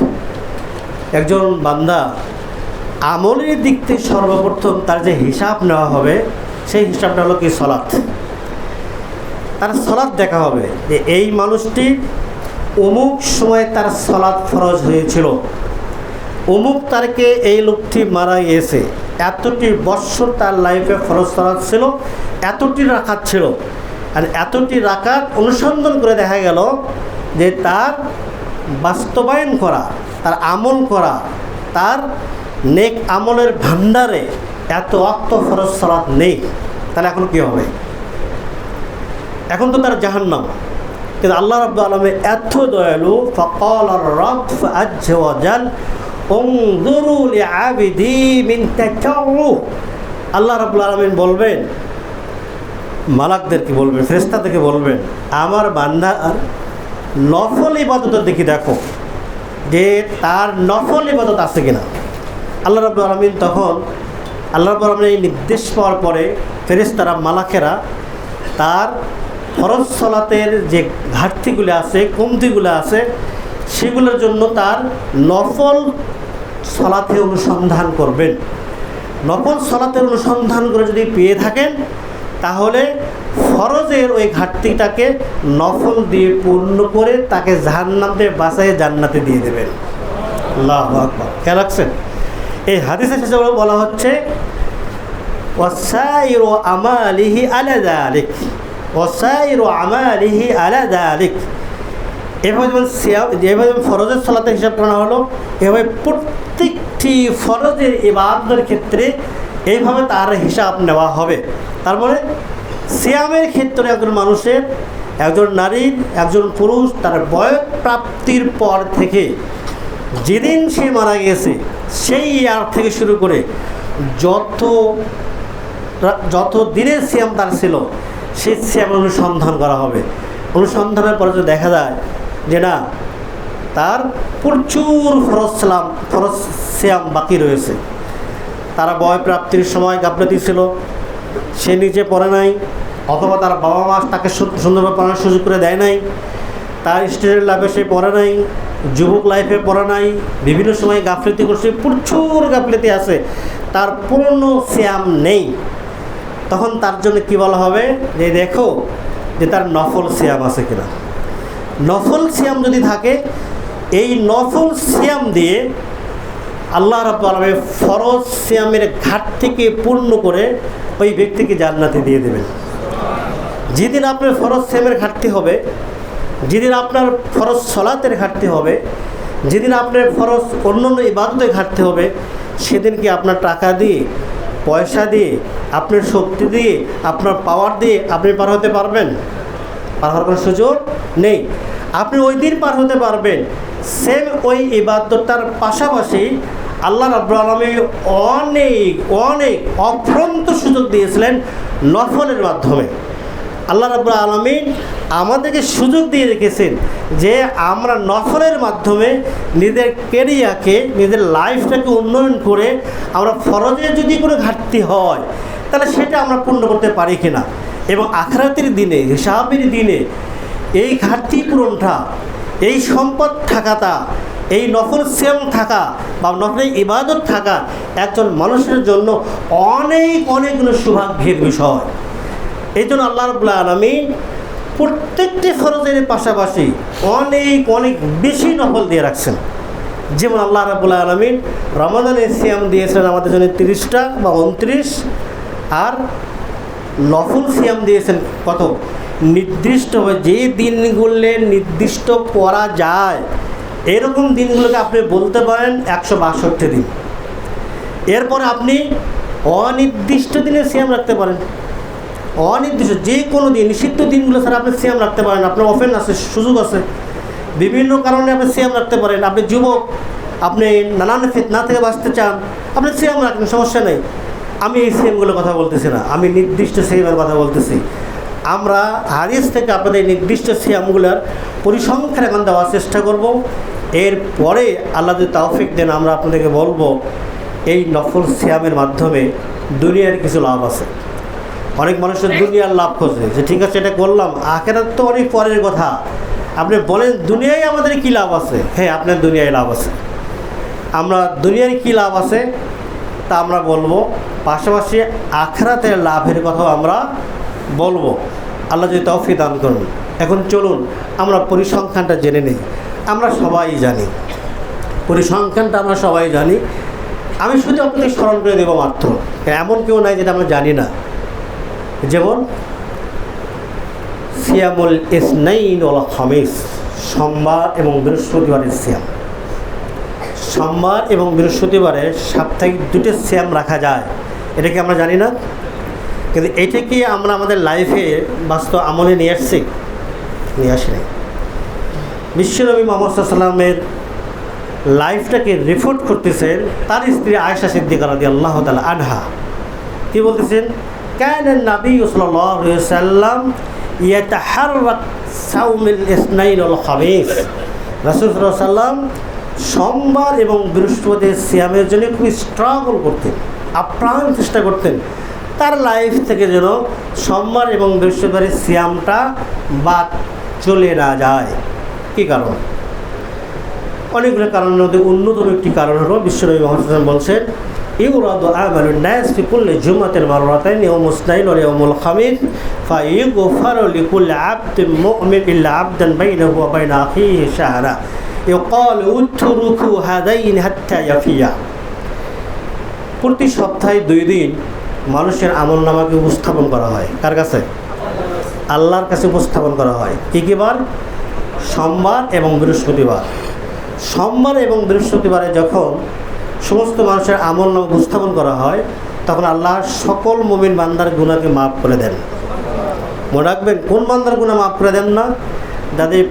একজন বান্দা আমলের দিক থেকে সর্বপ্রথম তার যে হিসাব নেওয়া হবে সেই হিসাবটা হলো কি সলাৎ। তার সলাৎ দেখা হবে যে এই মানুষটি অমুক সময় তার সলাৎ ফরজ হয়েছিল, অমুক তারিখে এই লোকটি মারা গিয়েছে, এতটি বৎসর তার লাইফে ফরজ সলাৎ ছিল, এতটি রাকাত ছিল। আর এতটি রাকাত অনুসন্ধান করে দেখা গেল যে তার বাস্তবায়ন করা, তার আমল করা, তার নেক আমলের ভান্ডারে এত ওয়াক্ত ফরজ সালাত নেই। তাহলে এখন কী হবে? এখন তো তার জাহান্নাম। কিন্তু আল্লাহ রাব্বুল আলামিন এত দয়ালু, ফাকালা রাব্বু আযজা ওয়া জাল উনযুরু লিআবিদি মিন তাকাউ। আল্লাহ রাব্বুল আলামিন বলবেন, মালাকদেরকে বলবেন, ফেরেশতাদেরকে বলবেন, আমার বান্দার নফল ইবাদতের দিকে দেখো যে তার নফল ইবাদত আছে কিনা। আল্লাহ রাব্বুল আলামিন তখন আল্লাহ রাব্বুল আলামিন এই নির্দেশ পাওয়ার পরে ফেরেশতারা, মালাকেরা তার ফরজ সালাতের যে ঘাটতিগুলো আছে, কমতিগুলো আছে, সেগুলোর জন্য তার নফল সালাতে অনুসন্ধান করবেন। নফল সালাতের অনুসন্ধান করে যদি পেয়ে থাকেন তাহলে ফরজের ওই ঘাটতিটাকে নফল দিয়ে পূর্ণ করে তাকে জাহান্নাম থেকে বাঁচায়ে জান্নাতে দিয়ে দেবেন। আল্লাহু আকবার। খেয়াল রাখছেন? এই হাদিসের শেষে বলা হচ্ছে ওয়াসাইরু আমালিহি আলা যালিক, ওয়াসাইরু আমালিহি আলা যালিক। এভাবে যেভাবে ফরজের সালাতের হিসাব করা হলো, এভাবে প্রত্যেকটি ফরজের ইবাদতের ক্ষেত্রে এইভাবে তার হিসাব নেওয়া হবে। তারপরে সিয়ামের ক্ষেত্রে একজন মানুষের, একজন নারীর, একজন পুরুষ তার বয়স প্রাপ্তির পর থেকে যেদিন সে মারা গেছে সেই ইয়ার থেকে শুরু করে যত দিনের সিয়াম তার ছিল সেই সিয়াম অনুসন্ধান করা হবে। অনুসন্ধানের পরে যদি দেখা যায় যে না, তার প্রচুর ফরজ সিয়াম বাকি রয়েছে, তারা বয় প্রাপ্তির সময় গাফলতি ছিল, সে নিজে পড়ে নাই, অথবা তার বাবা মা তাকে সুন্দরভাবে পড়ানোর সুযোগ করে দেয় নাই, তার স্টুডেন্ট লাইফে সে পড়ে নাই, যুবক লাইফে পড়ে নাই, বিভিন্ন সময় গাফলতি করছে, প্রচুর গাফলতি আছে, তার পূর্ণ সিয়াম নেই। তখন তার জন্য কি বলা হবে যে দেখো যে তার নফল সিয়াম আছে কিনা। নফল সিয়াম যদি থাকে, এই নফল সিয়াম দিয়ে আল্লাহ রাব্বুল আলামিন ফরজ সিয়ামের ঘাটতিকে পূর্ণ করে ওই ব্যক্তিকে জান্নাতে দিয়ে দেবেন। যেদিন আপনার ফরজ সিয়ামের ঘাটতি হবে, যেদিন আপনার ফরজ সলাতের ঘাটতি হবে, যেদিন আপনার ফরজ অন্যান্য ইবাদতের ঘাটতি হবে, সেদিন কি আপনার টাকা দিয়ে, পয়সা দিয়ে, আপনার শক্তি দিয়ে, আপনার পাওয়ার দিয়ে আপনি পার হতে পারবেন? পার হওয়ার কোনো সুযোগ নেই। আপনি ওই দিন পার হতে পারবেন সেম ওই ইবাদতটার পাশাপাশি আল্লাহ রাব্বুল আলামিন অনেক অনেক অফুরন্ত সুযোগ দিয়েছিলেন নফলের মাধ্যমে। আল্লাহ রাব্বুল আলামিন আমাদেরকে সুযোগ দিয়ে রেখেছেন যে আমরা নফলের মাধ্যমে নিজের কেরিয়ারকে, নিজের লাইফটাকে উন্নয়ন করে আমরা ফরজের যদি কোনো ঘাটতি হয় তাহলে সেটা আমরা পূর্ণ করতে পারি কিনা, এবং আখিরাতের দিনে, হিসাবের দিনে এই ঘাটতি পূরণটা, এই সম্পদ থাকাটা, এই নফল সিয়াম থাকা বা নফল ইবাদত থাকা একজন মানুষের জন্য অনেক অনেকগুলো সৌভাগ্যের বিষয়। এই জন্য আল্লাহ রাব্বুল আলামিন প্রত্যেকটি ফরজের পাশাপাশি অনেক অনেক বেশি নফল দিয়ে রাখছেন। যেমন আল্লাহ রাব্বুল আলামিন রমাদানের সিয়াম দিয়েছেন আমাদের জন্য 30টা বা 29, আর নফল সিয়াম দিয়েছেন কত? নির্দিষ্ট যে দিনগুলো নির্দিষ্ট করা যায় এরকম দিনগুলোকে আপনি বলতে পারেন 162 দিন। এরপরে আপনি অনির্দিষ্ট দিনে সিয়াম রাখতে পারেন, অনির্দিষ্ট যে কোনো দিন, নিষিদ্ধ দিনগুলো ছাড়া আপনি সিয়াম রাখতে পারেন। আপনার অফেন আছে, সুযোগ আছে, বিভিন্ন কারণে আপনি সিয়াম রাখতে পারেন। আপনি যুবক, আপনি নানান ফিতনা থেকে বাঁচতে চান, আপনি সিয়াম রাখেন, সমস্যা নেই। আমি এই সিয়ামগুলোর কথা বলতেছি না, আমি নির্দিষ্ট সিয়ামের কথা বলতেছি। আমরা হাদিস থেকে আপনাদের নির্দিষ্ট সিয়ামগুলোর পরিসংখ্যান এখন দেওয়ার চেষ্টা করব। এরপরে আল্লাহ যদি তৌফিক দেন আমরা আপনাদেরকে বলবো এই নফল সিয়ামের মাধ্যমে দুনিয়ার কিছু লাভ আছে। অনেক মানুষের দুনিয়ার লাভ খোঁজে যে ঠিক আছে এটা করলাম, আখিরাত তো অনেক পরের কথা। আপনি বলেন দুনিয়ায় আমাদের কী লাভ আছে? হ্যাঁ, আপনার দুনিয়ায় লাভ আছে। আমরা দুনিয়ার কী লাভ আছে তা আমরা বলবো, পাশাপাশি আখিরাতের লাভের কথাও আমরা বলবো। আল্লাহ যদি তৌফিক দান করুন। এখন চলুন আমরা পরিসংখ্যানটা জেনে নিই। আমরা সবাই জানি পরিসংখ্যানটা, আমরা সবাই জানি। আমি শুধু আপনাকে স্মরণ করে দেবো মাত্র, এমন কেউ নাই যেটা আমরা জানি না। যেমন সিয়ামুল ইসনাইন ওয়াল খামিস, সোমবার এবং বৃহস্পতিবারের সিয়াম। সোমবার এবং বৃহস্পতিবারে সাপ্তাহিক দুটো সিয়াম রাখা যায়, এটা কি আমরা জানি না? কিন্তু এটা কি আমরা আমাদের লাইফে বাস্তব আমলে নিয়ে আসছি? নিয়ে আসি নাই। বিশ্বনবী মুহাম্মদ সাল্লাল্লাহু আলাইহি ওয়াসাল্লামের লাইফটাকে রিপোর্ট করতেছেন তার স্ত্রী আয়েশা সিদ্দিকা রাদিয়াল্লাহু তাআলা আনহা। কি বলতেছেন? কানা নবী সাল্লাল্লাহু আলাইহি ওয়াসাল্লাম ইয়াতাহাররাক সাওমুল ইসনাইন ওয়াল খামিস। রাসূল সাল্লাল্লাহু আলাইহি ওয়াসাল্লাম সোমবার এবং বৃহস্পতির সিয়ামের জন্য খুব স্ট্রাগল করতেন, আপ্রাণ চেষ্টা করতেন তার লাইফ থেকে যেন সোমবার এবং বৃহস্পতিবারের সিয়ামটা বাদ চলে না যায়। কী কারণ? অনেকগুলো কারণের মধ্যে অন্যতম একটি কারণ হলো বিশ্বনবী মুহাম্মদ সাল্লাল্লাহু আলাইহি ওয়াসাল্লাম বলছেন, ইউরাদু আমালুন নাস ফি কুল্লি জুমাতিন মাররাতাইন ইয়াউমুস ইসনাইন ওয়া ইয়াউমুল খামিস ফায়ুগফারু লিকুল্লি আবদিন মুমিন ইল্লা আবদান বাইনাহু ওয়া বাইনা আখিহি শাহরা ইউকালু উতরুকু হাদাইন হাত্তা ইয়াফিয়া। প্রতি সপ্তাহে 2 দিন মানুষের আমলনামাকে উপস্থাপন করা হয়। কার কাছে? আল্লাহর কাছে উপস্থাপন করা হয়। কী বার? সোমবার এবং বৃহস্পতিবার। সোমবার এবং বৃহস্পতিবারে যখন সমস্ত মানুষের আমলনামা উপস্থাপন করা হয়, তখন আল্লাহ সকল মুমিন বান্দার গুনাহকে মাফ করে দেন। মনে রাখবেন, কোন বান্দার গুনাহ মাফ করে দেন না? যাদের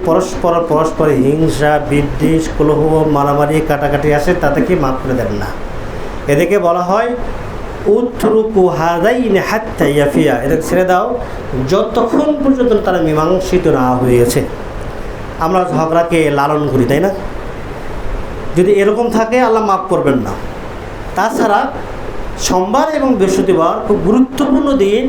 পরস্পর হিংসা, বিদ্বেষ, কলহ, মারামারি, কাটাকাটি আসে, তাদেরকে মাফ করে দেন না। এদেরকে বলা হয় উতরুকু হাদাইন হাত্তা ইয়াফিয়া, এদের ছেড়ে দাও যতক্ষণ পর্যন্ত তারা মীমাংসিত না হয়েছে। আমরা ঝগড়াকে লালন করি, তাই না? যদি এরকম থাকে আল্লাহ মাফ করবেন না। তাছাড়া সোমবার এবং বৃহস্পতিবার খুব গুরুত্বপূর্ণ দিন।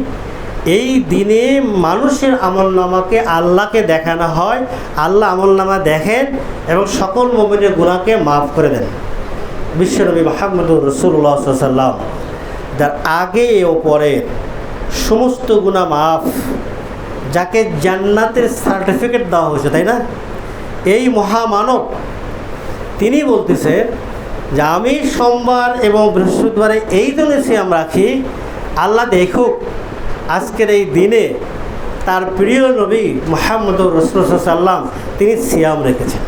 এই দিনে মানুষের আমলনামাকে আল্লাহকে দেখানো হয়, আল্লাহ আমলনামা দেখেন এবং সকল মুমিনের গুনাহকে মাফ করে দেন। বিশ্বনবী মুহাম্মদুর রাসূলুল্লাহ সাল্লাল্লাহু আলাইহি ওয়াসাল্লাম, যার আগে ও পরে সমস্ত গুনাহ মাফ, যাকে জান্নাতের সার্টিফিকেট দেওয়া হয়েছে, তাই না? এই মহামানব তিনি বলতেছেন যে আমি সোমবার এবং বৃহস্পতিবারে এই জন্য সিয়াম রাখি, আল্লাহ দেখুক আজকের এই দিনে তার প্রিয় নবী মুহাম্মদুর রাসূলুল্লাহ সাল্লাল্লাহু আলাইহি ওয়াসাল্লাম তিনি সিয়াম রেখেছেন।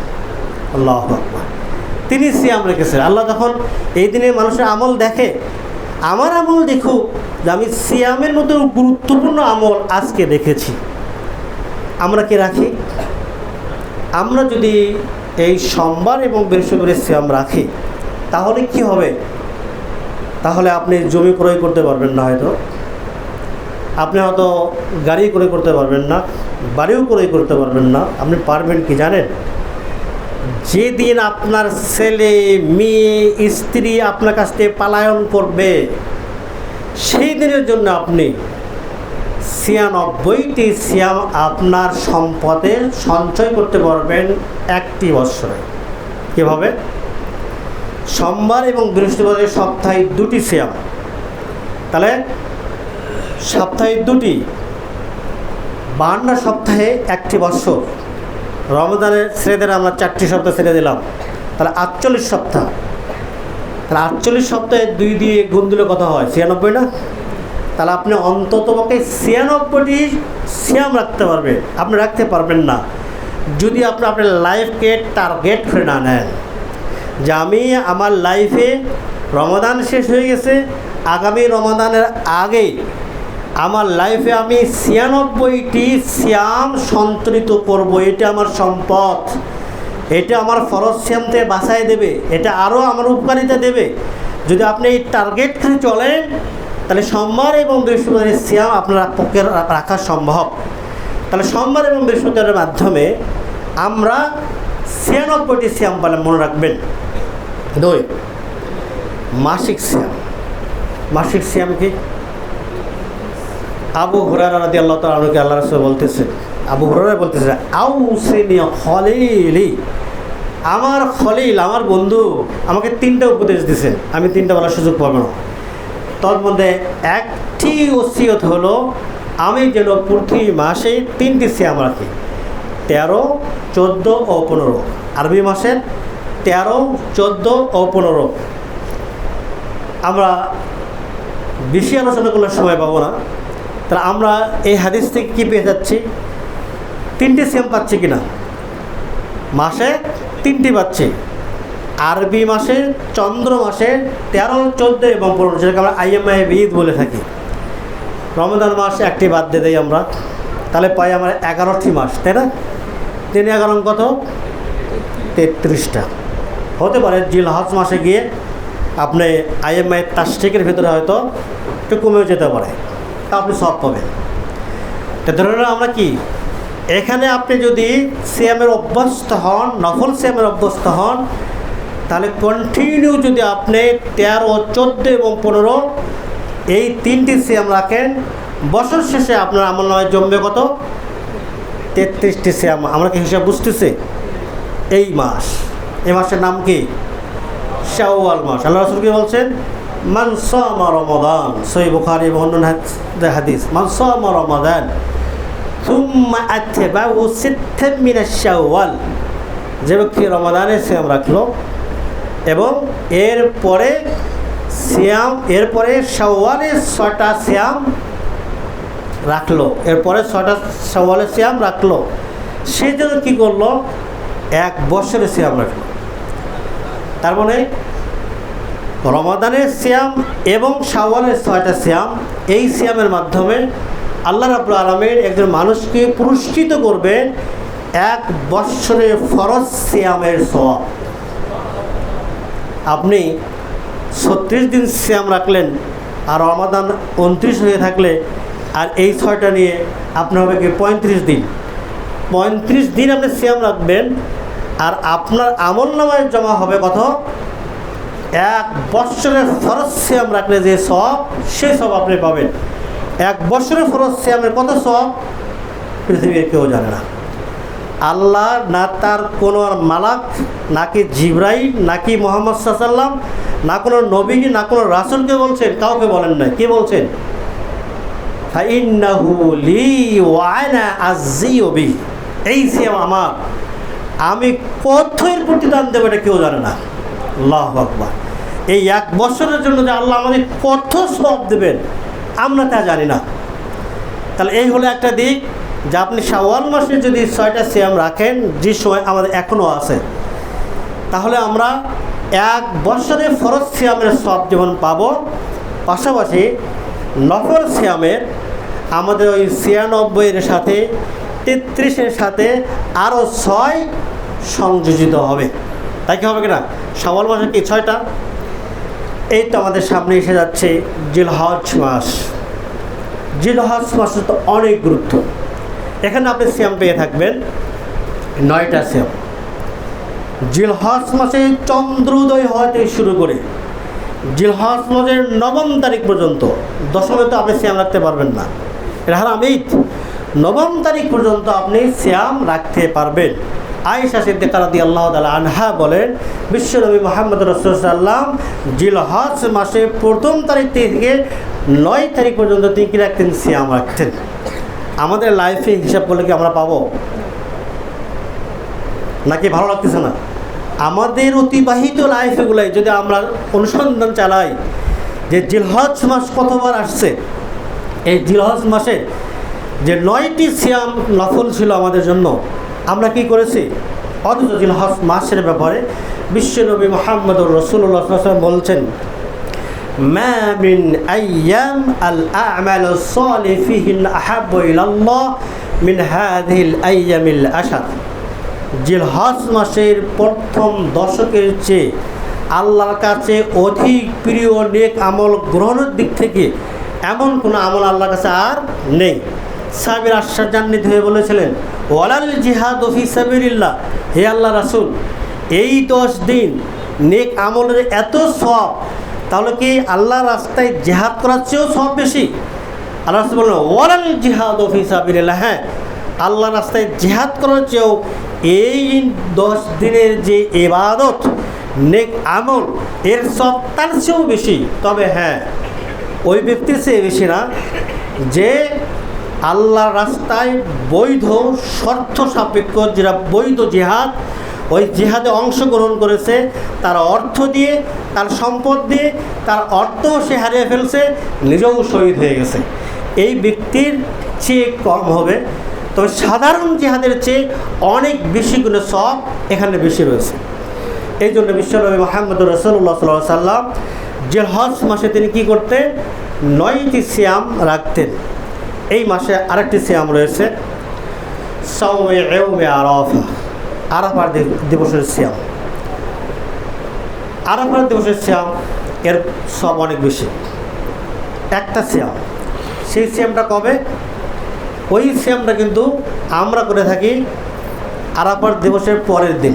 আল্লাহু আকবার, তিনি সিয়াম রেখেছেন। আল্লাহ যখন এই দিনে মানুষের আমল দেখে, আমার আমল দেখুক যে আমি সিয়ামের মতো গুরুত্বপূর্ণ আমল আজকে রেখেছি। আমরা কি রাখি? আমরা যদি এই সোমবার এবং বৃহস্পতিবারের সিয়াম রাখি, তাহলে কি হবে? তাহলে আপনি জমি ক্রয় করতে পারবেন না, হয়তো আপনি হয়তো গাড়ি ক্রয় করতে পারবেন না, বাড়িও ক্রয় করতে পারবেন না। আপনি পারবেন কি জানেন? যেদিন আপনার ছেলে, মেয়ে, স্ত্রী আপনার কাছ থেকে পলায়ন করবে, সেই দিনের জন্য আপনি 96টি সিয়াম আপনার সম্পদে সঞ্চয় করতে পারবেন 1টি বৎসরে। কীভাবে? সোমবার এবং বৃহস্পতিবারের সপ্তাহে 2টি সিয়াম, তাহলে সপ্তাহে 2টি, 52 সপ্তাহে 1টি বৎসর। রমজানের ছেড়ে দিলে আমরা 4টি সপ্তাহ ছেড়ে দিলাম, তাহলে 48 সপ্তাহ। তাহলে 48 সপ্তাহে 2 দিয়ে গুণ দিলে কত হয়? 96 না? তাহলে আপনি অন্ততপক্ষে 96টি সিয়াম রাখতে পারবেন। আপনি রাখতে পারবেন না যদি আপনি আপনার লাইফকে টার্গেট করে না নেন যে আমি আমার লাইফে রমাদান শেষ হয়ে গেছে, আগামী রমাদানের আগে আমার লাইফে আমি 96টি সিয়াম সঞ্চালিত করব। এটা আমার সম্পদ, এটা আমার ফরজ সিয়াম থেকে বাঁচাই দেবে, এটা আরও আমার উপকারিতা দেবে। যদি আপনি এই টার্গেট করে চলেন, তাহলে সোমবার এবং বৃহস্পতিবারের সিয়াম আপনার পক্ষে রাখা সম্ভব। তাহলে সোমবার এবং বৃহস্পতিবারের মাধ্যমে আমরা 96টি সিয়াম পালন, মনে রাখবেন। 2, মাসিক সিয়াম। মাসিক সিয়াম কি? আবু হুরায়রা রাদিয়াল্লাহু তাআলা আনহু আল্লাহ রাসূল বলতেছেন, আবু হুরায়রা বলতেছেন, আউসিনি খলিলি আমার খলিল, আমার বন্ধু আমাকে 3টা উপদেশ দিয়েছেন, আমি 3টা বলার সুযোগ পাবো না। তার মধ্যে একটি ওসিয়ত হলো আমি যেন প্রতি মাসে 3টি সিয়াম রাখি, 13, 14 ও 15। আরবি মাসের 13, 14 ও 15। আমরা বেশি আলোচনা করলে সময় পাবো না। তাহলে আমরা এই হাদিস থেকে কী পেয়ে যাচ্ছি? 3টি সিয়াম পাচ্ছি কিনা? মাসে 3টি পাচ্ছি। আরবি মাসে, চন্দ্র মাসে 13, 14 এবং 15, যেটাকে আমরা আইএমআই ঈদ বলে থাকি। রমজান মাস একটি বাদ দিয়ে দেই আমরা, তাহলে পাই আমরা 11টি মাস, তাই না? 3 11 কত? 33টা। হতে পারে জিলহজ মাসে গিয়ে আপনি আইএমআই তাশরিকের ভিতরে হয়তো একটু কমেও যেতে পারে, তা আপনি সব পাবেন। তো ধরে না আমরা কি এখানে আপনি যদি সিয়ামের অভ্যস্ত হন, নফল সিয়ামের অভ্যস্ত হন, তাহলে কন্টিনিউ যদি আপনি 13, 14 এবং 15 এই 3টি সিয়াম রাখেন, বছর শেষে আপনার আমল নামায় জমবে কত? 33টি সিয়াম। আমরা কি হিসাব বুঝতেছি? এই মাস, এই মাসের নাম কি? শাওয়াল মাস। আল্লাহ রাসূল কি বলছেন? মান সামা রমাদান, সহিহ বুখারী এবং অন্যান্য হাদিস, মান সামা রমাদান সুম্মা আতবাউ সিত্তান মিনাশ শাওয়াল, যে ব্যক্তি রমাদানের সিয়াম রাখলো এবং এরপরে শাওয়ালের 6টা সিয়াম রাখলো, এরপরে 6টা শাওয়ালের সিয়াম রাখলো, সে যেন কী করলো? 1 বছরের সিয়াম রাখলো। তার মানে রমাদানের সিয়াম এবং শাওয়ালের 6টা সিয়াম, এই সিয়ামের মাধ্যমে আল্লাহ রাব্বুল আলামিন একজন মানুষকে পুরস্কৃত করবেন 1 বছরের ফরজ সিয়ামের সওয়াব। আপনি 36 দিন সিয়াম রাখলেন আর রমাদান 29 হয়ে থাকলে, আর এই 6টা নিয়ে আপনার হবে কি 35 দিন। 35 দিন আপনি সিয়াম রাখবেন আর আপনার আমল নামায় জমা হবে কত? 1 বছরের ফরজ সিয়াম রাখলে যে সওয়াব, সে সওয়াব আপনি পাবেন। 1 বছরের ফরজ সিয়ামের কত সওয়াব পৃথিবীর কেউ জানে না। আল্লাহ না তার কোনো মালাক, নাকি জিবরাইল, নাকি মুহাম্মদ সাল্লাল্লাহু আলাইহি ওয়াসাল্লাম, না কোনো নবী, না কোনো রাসূলকে বলছেন, কাউকে বলেন নাই। কি বলছেন? ফাইন্নাহু লি ওয়া আনা আযজিউ বিহি, এই সিয়াম আমার, আমি কত এর প্রতিদান দেবো এটা কেউ জানে না। আল্লাহু আকবার। এই 1 বছরের জন্য যে আল্লাহ আমাদের কত সওয়াব দেবেন আমরা তা জানি না। তাহলে এই হলো একটা দিক যে আপনি শাওয়াল মাসে যদি 6টা সিয়াম রাখেন, যে সময় আমাদের এখনও আছে, তাহলে আমরা 1 বছরে ফরজ সিয়ামের সওয়াব যেমন পাবো, পাশাপাশি নফল সিয়ামের আমাদের ওই 96-এর সাথে 33-এর সাথে আরও 6 সংযোজিত হবে। তাই কি হবে কিনা? শাওয়াল মাসে কি 6টা? এই তো আমাদের সামনে এসে যাচ্ছে জিলহজ মাস। জিলহজ মাসে তো অনেক গুরুত্ব। এখানে আপনি সিয়াম পেয়ে থাকবেন 9টা সিয়াম। জিলহজ মাসে চন্দ্রোদয় হতে শুরু করে জিলহজ মাসের 9ম তারিখ পর্যন্ত, 10মে তো আপনি সিয়াম রাখতে পারবেন না, এটা হারাম ঈদ। 9ম তারিখ পর্যন্ত আপনি সিয়াম রাখতে পারবেন। আয়েশা সিদ্দিকা রাদিয়াল্লাহু তাআলা আনহা বলেন, বিশ্বনবী মুহাম্মদ রাসূলুল্লাহ সাল্লাল্লাহু আলাইহি ওয়াসাল্লাম জিলহজ মাসে 1ম তারিখ থেকে 9 তারিখ পর্যন্ত তিনি কি রাখতেন? সিয়াম রাখতেন। আমাদের লাইফে হিসাব করলে কি আমরা পাবো? নাকি ভালো লাগতেছে না? আমাদের অতিবাহিত লাইফগুলাই যদি আমরা অনুসন্ধান চালাই যে জিলহজ মাস কতবার আসছে, এই জিলহজ মাসে যে 9টি সিয়াম নফল ছিল আমাদের জন্য, আমরা কি করেছি? অথচ জিলহজ মাসের ব্যাপারে বিশ্বনবী মুহাম্মদুর রাসূলুল্লাহ সাল্লাল্লাহু আলাইহি ওয়াসাল্লাম বলছেন, মা মিন আইয়াম আল আমালু সালিহ ফিহিন আহাব্বু ইলাল্লাহ মিন হাযিহিল আইয়ামিল আশর। জিলহজ মাসের প্রথম দশকের চেয়ে আল্লাহর কাছে অধিক প্রিয় নেক আমল গ্রহণের দিক থেকে এমন কোনো আমল আল্লাহর কাছে আর নেই। সাহাবীরা আশ্চর্যান্বিত হয়ে বলেছিলেন, ওয়ালাল জিহাদু ফি সাবিলিল্লাহ, হে আল্লাহ রাসূল, এই 10 দিন নেক আমলের এত সওয়াব, তাহলে কি আল্লাহর রাস্তায় জিহাদ করার চেয়েও সওয়াব বেশি? আল্লাহ রাসূল বললেন, ওয়ালাল জিহাদু ফি সাবিলিল্লাহ, হ্যাঁ, আল্লাহর রাস্তায় জিহাদ করার চেয়েও এই 10 দিনের যে ইবাদত নেক আমল এর সব তার চেয়েও বেশি। তবে হ্যাঁ, ওই ব্যক্তির চেয়ে বেশি না যে আল্লাহর রাস্তায় বৈধ শর্ত সাপেক্ষ যেটা বৈধ জিহাদ, ওই জিহাদে অংশগ্রহণ করেছে, তার অর্থ দিয়ে, তার সম্পদ দিয়ে, তার অর্থ সে হারিয়ে ফেলছে, নিজেও শহীদ হয়ে গেছে। এই ব্যক্তির চেয়ে কম হবে, তবে সাধারণ জিহাদের চেয়ে অনেক বেশি গুণে সব এখানে বেশি রয়েছে। এই জন্য বিশ্বনবী মুহাম্মদ রাসূলুল্লাহ সাল্লাল্লাহু আলাইহি ওয়াসাল্লাম জিলহজ মাসে তিনি কী করতেন? 9টি সিয়াম রাখতেন। এই মাসে আরেকটি সিয়াম রয়েছে, সাওমে ইয়াউমে আরাফা, আরাফার দিবসের সিয়াম। আরাফার দিবসের সিয়াম এর সব অনেক বেশি। একটা সিয়াম, সেই সিয়ামটা কবে? ওই সিয়ামটা কিন্তু আমরা করে থাকি আরাফার দিবসের পরের দিন।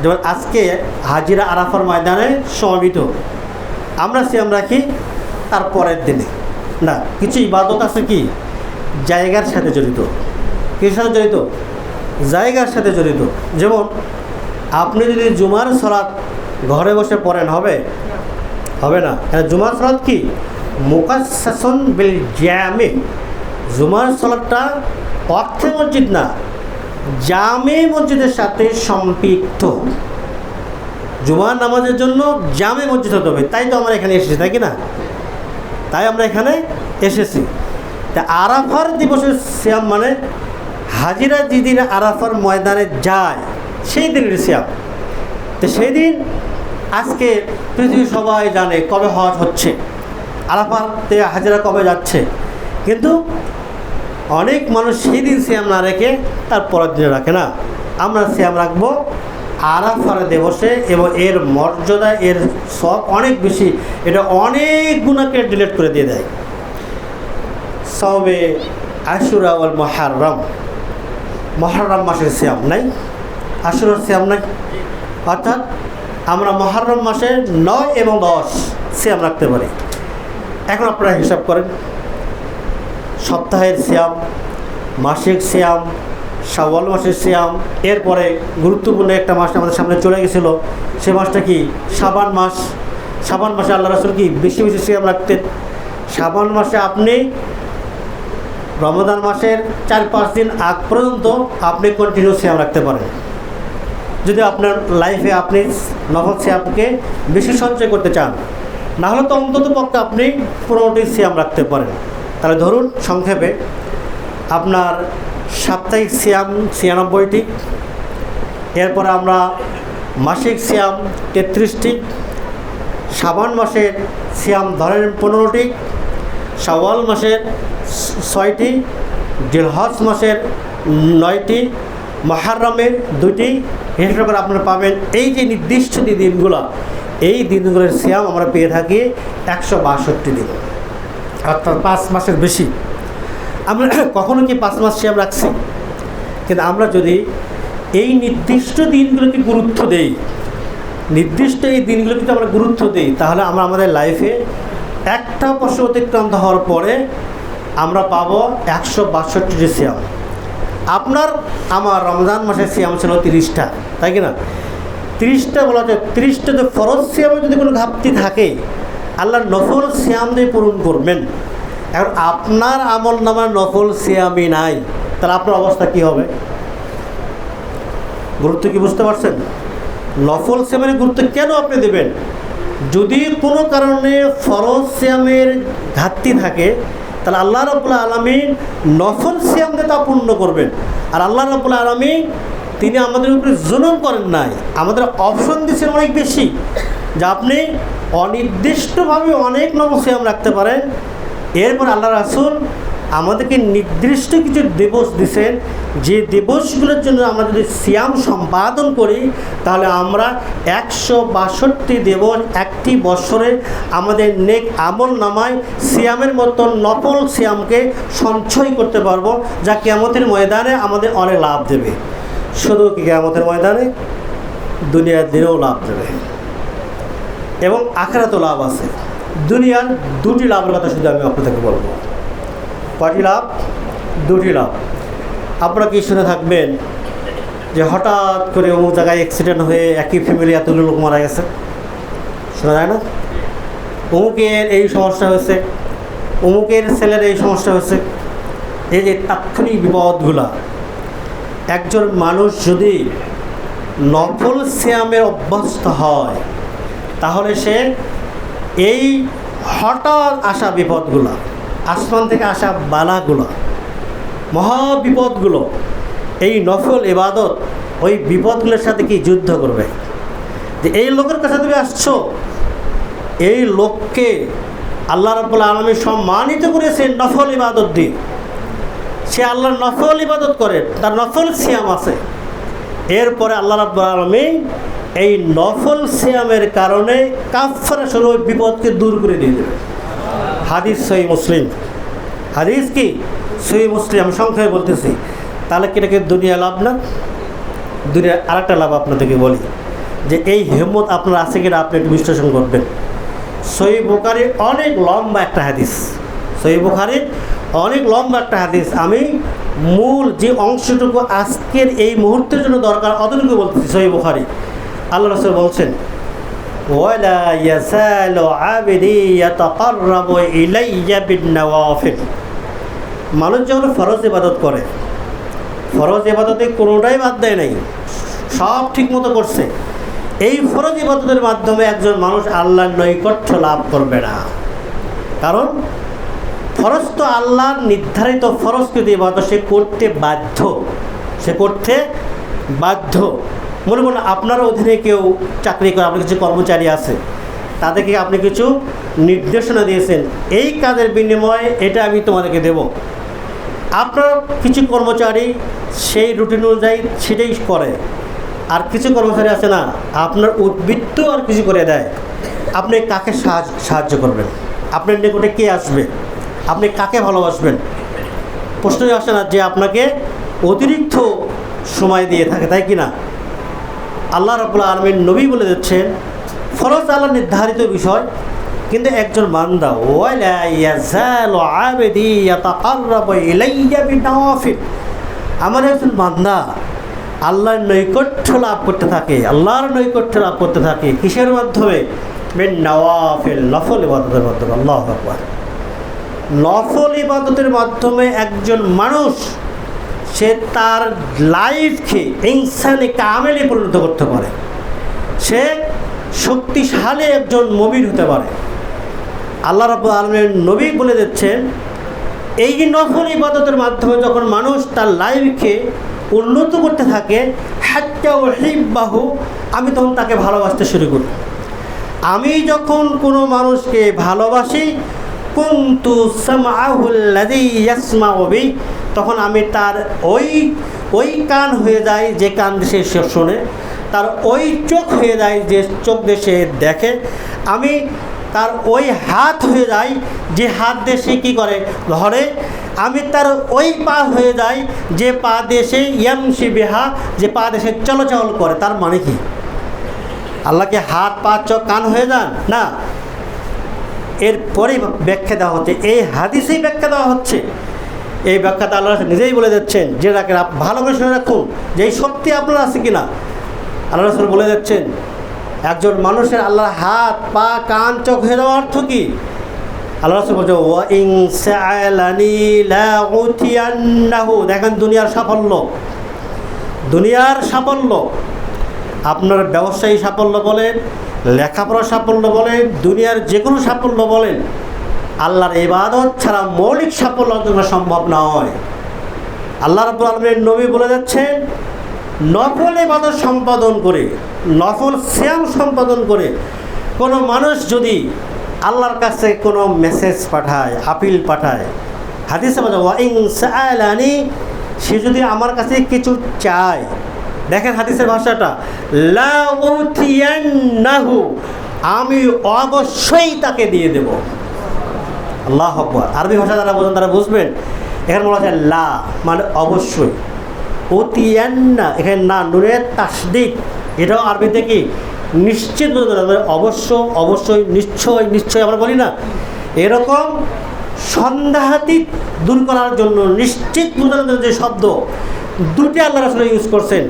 যেমন আজকে হাজিরা আরাফার ময়দানে সমবেত, আমরা সিয়াম রাখি তার পরের দিনে। না, কিছু ইবাদত আছে কি জায়গার সাথে জড়িত। কিসের সাথে জড়িত? জায়গার সাথে জড়িত। যেমন আপনি যদি জুমার সালাত ঘরে বসে পড়েন, হবে? হবে না। জুমার সালাত কি মুকাসসাসুন বিল জামে, জুমার সালাতটা অর্থে মসজিদ না, জামে মসজিদের সাথে সম্পৃক্ত। জুমার নামাজের জন্য জামে মসজিদ হতে হবে, তাই তো আমরা এখানে এসেছি, তাই কি না? তাই আমরা এখানে এসেছি। তা আরাফার দিবসের সিয়াম মানে হাজিরা যেদিন আরাফার ময়দানে যায় সেই দিনের সিয়াম। তো সেই দিন আজকে পৃথিবীর সবাই জানে কবে হজ হচ্ছে, আরাফাতে হাজিরা কবে যাচ্ছে, কিন্তু অনেক মানুষ সেই দিন সিয়াম না রেখে তার পরের দিনে রাখে না। আমরা সিয়াম রাখবো আরাফার দিবসে, এবং এর মর্যাদা, এর সব অনেক বেশি। এটা অনেক গুণাকে ডিলিট করে দিয়ে দেয়। সাওমে আশুরা ওয়াল মুহাররম, মুহাররম মাসের সিয়াম নাই, আশুরার সিয়াম নাই। অর্থাৎ আমরা মুহাররম মাসে 9 এবং 10 সিয়াম রাখতে পারি। এখন আপনারা হিসাব করেন, সপ্তাহের সিয়াম, মাসিক সিয়াম, শাওয়াল মাসের সিয়াম, এরপরে গুরুত্বপূর্ণ একটা মাস আমাদের সামনে চলে গেছিলো, সে মাসটা কি শাবান মাস। শাবান মাসে আল্লাহ রাসূল কি বেশি বেশি সিয়াম রাখতেন। শাবান মাসে আপনি রমজান মাসের 4-5 দিন আগ পর্যন্ত আপনি কন্টিনিউ সিয়াম রাখতে পারেন, যদি আপনার লাইফে আপনি নফল সিয়ামকে বেশি সঞ্চয় করতে চান। না হলে তো অন্তত পক্ষে আপনি 15টি সিয়াম রাখতে পারেন। তাহলে ধরুন সংক্ষেপে আপনার সাপ্তাহিক সিয়াম 96টি, এরপরে আমরা মাসিক সিয়াম 33টি, শাবান মাসের সিয়াম ধরেন 15টি, শাওয়াল মাসের 6টি, জিলহজ মাসের 9টি, মুহাররমের 2টি। হিসাব করে আপনারা পাবেন এই যে নির্দিষ্ট যে দিনগুলো, এই দিনগুলোর সিয়াম আমরা পেয়ে থাকি 162 দিন, অর্থাৎ 5 মাসের বেশি। আমরা কখনো কি 5 মাস সিয়াম রাখছি? কিন্তু আমরা যদি এই নির্দিষ্ট দিনগুলোকে গুরুত্ব দেই, নির্দিষ্ট এই দিনগুলোকে যদি আমরা গুরুত্ব দিই, তাহলে আমরা আমাদের লাইফে একটা বছর অতিক্রান্ত হওয়ার পরে আমরা পাবো 162টি সিয়াম। আপনার আমার রমজান মাসের সিয়াম ছিল 30টা, তাই কি না? 30টা বলা যায়, 30টাতে ফরজ সিয়ামে যদি কোনো ঘাটতি থাকে আল্লাহর নফল সিয়াম দিয়ে পূরণ করবেন। এখন আপনার আমল নামার নফল সিয়ামই নাই, তাহলে আপনার অবস্থা কী হবে? গুরুত্ব কি বুঝতে পারছেন? নফল সিয়ামের গুরুত্ব কেন আপনি দেবেন? যদি কোনো কারণে ফরজ সিয়ামের ঘাটতি থাকে, তাহলে আল্লাহ রাব্বুল আলামিন নফল সিয়াম দিয়ে তা পূর্ণ করবেন। আর আল্লাহ রাব্বুল আলামিন তিনি আমাদের উপরে জুলুম করেন নাই, আমাদের অপশন দিচ্ছেন অনেক বেশি, যা আপনি অনির্দিষ্টভাবে অনেক নফল সিয়াম রাখতে পারেন। এরপর আল্লাহ রাসূল আমাদেরকে নির্দিষ্ট কিছু দিবস দিয়েছেন, যে দিবসগুলোর জন্য আমরা যদি সিয়াম সম্পাদন করি তাহলে আমরা 162 দিবস একটি বছরে আমাদের নেক আমল নামায় সিয়ামের মতন নফল সিয়ামকে সঞ্চয় করতে পারবো, যা কিয়ামতের ময়দানে আমাদের অনেক লাভ দেবে। শুধু কি কিয়ামতের ময়দানে, দুনিয়ার দিনেও লাভ দেবে এবং আখিরাতেও লাভ আছে। দুনিয়ার 2টি লাভের কথা শুধু আমি আপনাদেরকে বলবো। কয়টি লাভ? 2টি লাভ। আপনারা কি শুনে থাকবেন, যে হঠাৎ করে অমুক জায়গায় অ্যাক্সিডেন্ট হয়ে একই ফ্যামিলি এতগুলো লোক মারা গেছে, শোনা যায় না? অমুকের এই সমস্যা হয়েছে, অমুকের ছেলের এই সমস্যা হয়েছে। এই যে তাৎক্ষণিক বিপদগুলা, একজন মানুষ যদি নফল সিয়ামের অভ্যস্ত হয় তাহলে সে এই হঠাৎ আসা বিপদগুলো, আসমান থেকে আসা বালাগুলো, মহা বিপদগুলো, এই নফল ইবাদত ওই বিপদগুলোর সাথে কি যুদ্ধ করবে। যে এই লোকের কাছে তুমি আসছো, এই লোককে আল্লাহ রাব্বুল আলামিন সম্মানিত করেছেন নফল ইবাদত দিয়ে। সে আল্লাহর নফল ইবাদত করে, তার নফল সিয়াম আছে। এরপরে আল্লাহ রাব্বুল আলামিন এই নফল সিয়ামের কারণে কাফারা স্বরূপ ওই বিপদকে দূর করে দিয়ে দেবে। হাদিস সহিহ মুসলিম, হাদিস কি সহিহ মুসলিম, আমি সংখ্যায় বলতেছি। তাহলে কি এটাকে দুনিয়া লাভ না? দুনিয়ার আরেকটা লাভ আপনাদেরকে বলি, যে এই হিম্মত আপনার আছে কিনা আপনি একটু বিশ্লেষণ করবেন। সহিহ বুখারীর অনেক লম্বা একটা হাদিস, সহিহ বুখারীর অনেক লম্বা একটা হাদিস। আমি মূল যে অংশটুকু আজকের এই মুহূর্তের জন্য দরকার অতটুকু বলতেছি। সহিহ বুখারী, আল্লাহ রাসূল বলছেন, ওয়ালা ইয়াসালু আবদি ইয়াতাকাররাবু ইলাইয়া বিন-নওয়াফিল। মানুষ যখন ফরজ ইবাদত করে, ফরজ ইবাদতে কোনোটাই বাদ দেয় নাই, সব ঠিকমতো করছে। এই ফরজ ইবাদতের মাধ্যমে একজন মানুষ আল্লাহর নৈকট্য লাভ করবে না। কারণ ফরজ তো আল্লাহর নির্ধারিত ফরজকৃত ইবাদত, সে করতে বাধ্য, সে করতে বাধ্য। মনে করুন আপনার অধীনে কেউ চাকরি করে, আপনার কিছু কর্মচারী আছে, তাদেরকে আপনি কিছু নির্দেশনা দিয়েছেন, এই কাজের বিনিময়ে এটা আমি তোমাদেরকে দেব। আপনার কিছু কর্মচারী সেই রুটিন অনুযায়ী সেটাই করে, আর কিছু কর্মচারী আছে না, আপনার উদ্বৃত্ত আর কিছু করে দেয়। আপনি কাকে সাহায্য করবেন? আপনার নিকটে কে আসবে? আপনি কাকে ভালোবাসবেন? প্রশ্নই আসে না যে আপনাকে অতিরিক্ত সময় দিয়ে থাকে, তাই কি না? আল্লাহ রাব্বুল আলামিন নবী বলে দিচ্ছেন, ফরজ আল্লাহ নির্ধারিত বিষয়, কিন্তু একজন বান্দা ওয়ালা ইয়াজালু আবদি ইয়াতাকাররাবু ইলাইয়া বিন-নওয়াফিল, আমার একজন বান্দা আল্লাহর নৈকট্য লাভ করতে থাকে, আল্লাহর নৈকট্য লাভ করতে থাকে। কিসের মাধ্যমে? বিন-নওয়াফিল, নফল ইবাদতের মাধ্যমে। আল্লাহু আকবার। নফল ইবাদতের মাধ্যমে একজন মানুষ সে তার লাইফকে ইনসানে কামেলে পরিণত করতে পারে, সে শক্তিশালী একজন মুমিন হতে পারে। আল্লাহ রাব্বুল আলামিন নবী বলে দিচ্ছেন, এই নফল ইবাদতের মাধ্যমে যখন মানুষ তার লাইফকে উন্নত করতে থাকে, হাত্তা উহিব্বাহু, আমি তখন তাকে ভালোবাসতে শুরু করি। আমি যখন কোনো মানুষকে ভালোবাসি, কুনতু সামআহুল্লাযী ইয়াসমাউ বিহি, তখন আমি তার ওই কান হয়ে যায় যে কান দিয়ে সে শোনে, তার ওই চোখ হয়ে যায় যে চোখ দিয়ে সে দেখে, আমি তার ওই হাত হয়ে যাই যে হাত দিয়ে সে কী করে, ধরে, আমি তার ওই পা হয়ে যাই যে পা দিয়ে সে ইয়ামশি বিহা, যে পা দিয়ে সে চলাচল করে। তার মানে কি? আল্লাহকে হাত, পা, চোখ, কান হয়ে যান না, এরপরেই ব্যাখ্যা দেওয়া হচ্ছে, এই হাদিসেই ব্যাখ্যা দেওয়া হচ্ছে। এই ব্যাখ্যাটা আল্লাহ নিজেই বলে যাচ্ছেন যে রাখেন, ভালো করে শুনে রাখুন যে এই শক্তি আপনার আছে কিনা। আল্লাহ রাসূল বলে যাচ্ছেন, একজন মানুষের আল্লাহর হাত, পা, কান, চোখ হয়ে যাওয়ার অর্থ কি? আল্লাহ রাসূল বলছে, ওয়া ইন সাআলানি লা উতিয়ান্নাহু। দেখেন দুনিয়ার সাফল্য, দুনিয়ার সাফল্য, আপনার ব্যবসায়ী সাফল্য বলেন, লেখাপড়ার সাফল্য বলেন, দুনিয়ার যে কোনো সাফল্য বলেন, আল্লাহর ইবাদত ছাড়া মৌলিক সাফল্য অর্জন করা সম্ভব নয়। আল্লাহ রাব্বুল আলামিন নবী বলে যাচ্ছেন, নফল ইবাদত সম্পাদন করে, নফল সিয়াম সম্পাদন করে কোনো মানুষ যদি আল্লাহর কাছে কোনো মেসেজ পাঠায়, আপিল পাঠায়, হাদিসে বলে ওয়া ইন সাআলানি, সে যদি আমার কাছে কিছু চায়, দেখেন হাদিসের ভাষাটা, লা উতিয়ান্নাহু, আমি অবশ্যই তাকে দিয়ে দেব। আল্লাহু আকবার। আরবি ভাষা যারা বোঝেন তারা বুঝবেন, এখানে বলা হয় লা মানে অবশ্যই, উতিয়ান্না এখানে না, নুনের তাসদিদ, এটাও আরবিতে কি নিশ্চিত বোঝানো, অবশ্য, অবশ্যই, নিশ্চয়, নিশ্চয় আমরা বলি না, এরকম সন্দেহাতীত দূর করার জন্য, নিশ্চিত বোঝানোর জন্য যে শব্দ দুটি আল্লাহ রাসূল ইউজ করছেন,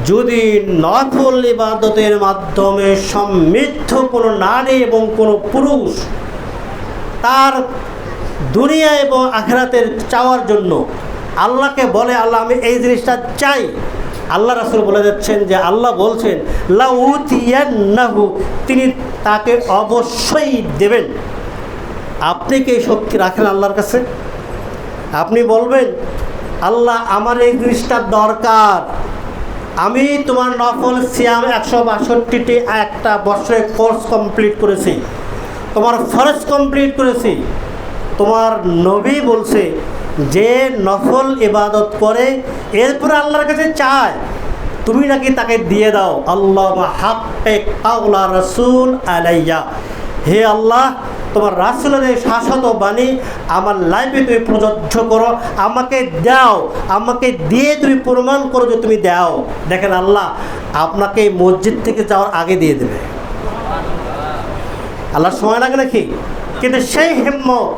যদি নফল ইবাদতের মাধ্যমে সমৃদ্ধ কোনো নারী এবং কোনো পুরুষ তার দুনিয়া এবং আখিরাতের চাওয়ার জন্য আল্লাহকে বলে, আল্লাহ আমি এই জিনিসটা চাই, আল্লাহ রাসূল বলে যাচ্ছেন যে আল্লাহ বলছেন লা উতিয়ান্নাহু, তিনি তাকে অবশ্যই দেবেন। আপনি কি এই শক্তি রাখেন আল্লাহর কাছে? আপনি বলবেন আল্লাহ আমার এই জিনিসটা দরকার, আমি তোমার নফল সিয়াম 162টি একটা বছরে কোর্স কমপ্লিট করেছি, তোমার ফরজ কমপ্লিট করেছি। তোমার নবী বলছে যে নফল ইবাদত করে এরপরে আল্লাহর কাছে চায়, তুমি নাকি তাকে দিয়ে দাও। আল্লাহ হাক্কে কাওলা রাসূল আলাইয়া, হে আল্লাহ তোমার রাসূলের এই শাশ্বত বাণী আমার লাইফে তুমি প্রযোজ্য করো, আমাকে দাও, আমাকে দিয়ে তুমি প্রমাণ করো যে তুমি দাও। দেখেন আল্লাহ আপনাকে মসজিদ থেকে যাওয়ার আগে দিয়ে দেবে। আল্লাহর সময় লাগে নাকি? কিন্তু সেই হিম্মত,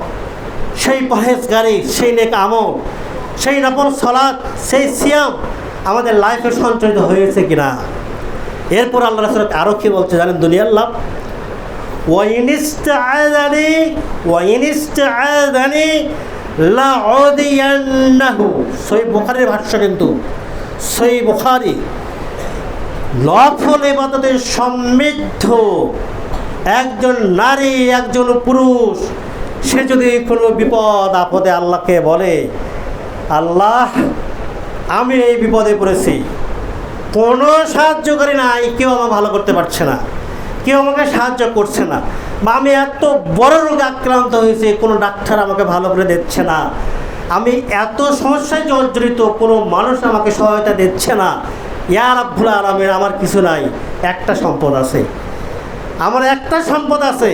সেই পরহেজগারি, সেই নেক আমল, সেই নফল সালাত, সেই সিয়াম আমাদের লাইফে সঞ্চালিত হয়েছে কিনা? এরপর আল্লাহ রাসূল আরও কি বলছে জানেন? দুনিয়ার লাভ وإن استعاذني لأعوذينه, সহিহ বুখারীর ভাষ্য, কিন্তু সহিহ বুখারী। নফল ইবাদতে সমৃদ্ধ একজন নারী, একজন পুরুষ, সে যদি কোনো বিপদ আপদে আল্লাহকে বলে, আল্লাহ আমি এই বিপদে পড়েছি, কোনো সাহায্যকারী নাই, কেউ আমাকে ভালো করতে পারছে না, কেউ আমাকে সাহায্য করছে না, বা আমি এত বড় রোগে আক্রান্ত হয়েছি, কোনো ডাক্তার আমাকে ভালো করে দিচ্ছে না, আমি এত সমস্যায় জর্জরিত, কোনো মানুষ আমাকে সহায়তা দিচ্ছে না। ইয়া রাব্বুল আলামিন, আমার কিছু নাই, একটা সম্পদ আছে, আমার একটা সম্পদ আছে,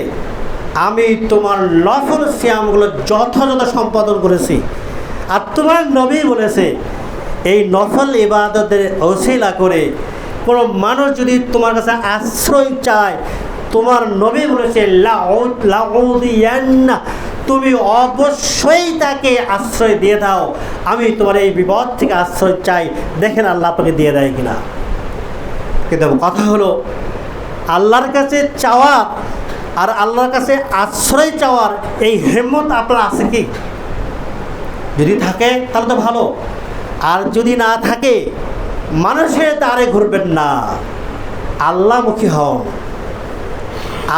আমি তোমার নফল সিয়ামগুলো যথাযথ সম্পাদন করেছি। আর তোমার নবী বলেছে এই নফল ইবাদতের ওসিলা করে কোনো মানুষ যদি তোমার কাছে আশ্রয় চায়, তোমার নবী বলেছে লাউদিয়ান্না, তুমি অবশ্যই তাকে আশ্রয় দিয়ে দাও, আমি তোমার এই বিপদ থেকে আশ্রয় চাই। দেখেন আল্লাহ আপনাকে দিয়ে দেয় কিনা। কিন্তু কথা হলো আল্লাহর কাছে চাওয়া আর আল্লাহর কাছে আশ্রয় চাওয়ার এই হিম্মত আপনার আছে কি? যদি থাকে তাহলে তো ভালো, আর যদি না থাকে মানুষের দ্বারে ঘুরবেন না, আল্লাহমুখী হন,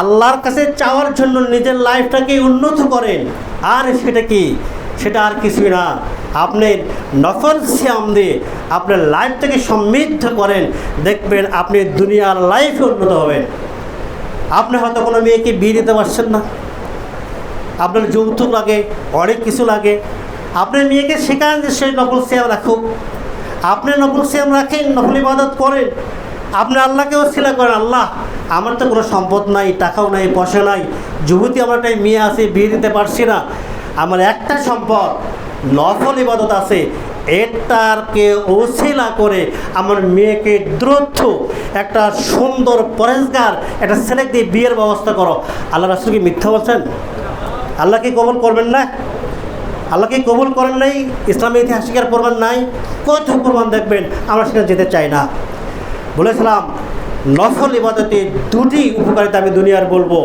আল্লাহর কাছে চাওয়ার জন্য নিজের লাইফটাকে উন্নত করেন। আর সেটা কি? সেটা আর কিছুই না, আপনি নফল সিয়াম দিয়ে আপনার লাইফটাকে সমৃদ্ধ করেন, দেখবেন আপনি দুনিয়ার লাইফে উন্নত হবেন। আপনি হয়তো কোনো মেয়েকে বিয়ে দিতে পারছেন না, আপনার যৌতুক লাগে, অনেক কিছু লাগে, আপনার মেয়েকে শেখান যে সেই নফল সিয়াম রাখুক, আপনি নফল সিয়াম রাখেন, নফল ইবাদত করেন, আপনি আল্লাহকে ওসিলা করেন, আল্লাহ আমার তো কোনো সম্পদ নাই, টাকাও নাই, পয়সা নাই, যুবতী আমার একটা মেয়ে আছে, বিয়ে দিতে পারছি না, আমার একটা সম্পদ নফল ইবাদত আছে, এটাকে ওসিলা করে আমার মেয়েকে দ্রুত একটা সুন্দর পরেজগার একটা ছেলে দিয়ে বিয়ের ব্যবস্থা করো। আল্লাহ রাসূল কি মিথ্যা বলছেন? আল্লাহ কি কবুল করবেন না? আল্লাহ কি কবুল করেন নাই? ইসলামের ইতিহাসের প্রমাণ নাই? কত প্রমাণ দেখবেন, আমরা সেখানে যেতে চাই না। বলেছিলাম নফল ইবাদতে দুটি উপকারিতা আমি দুনিয়ার বলবো,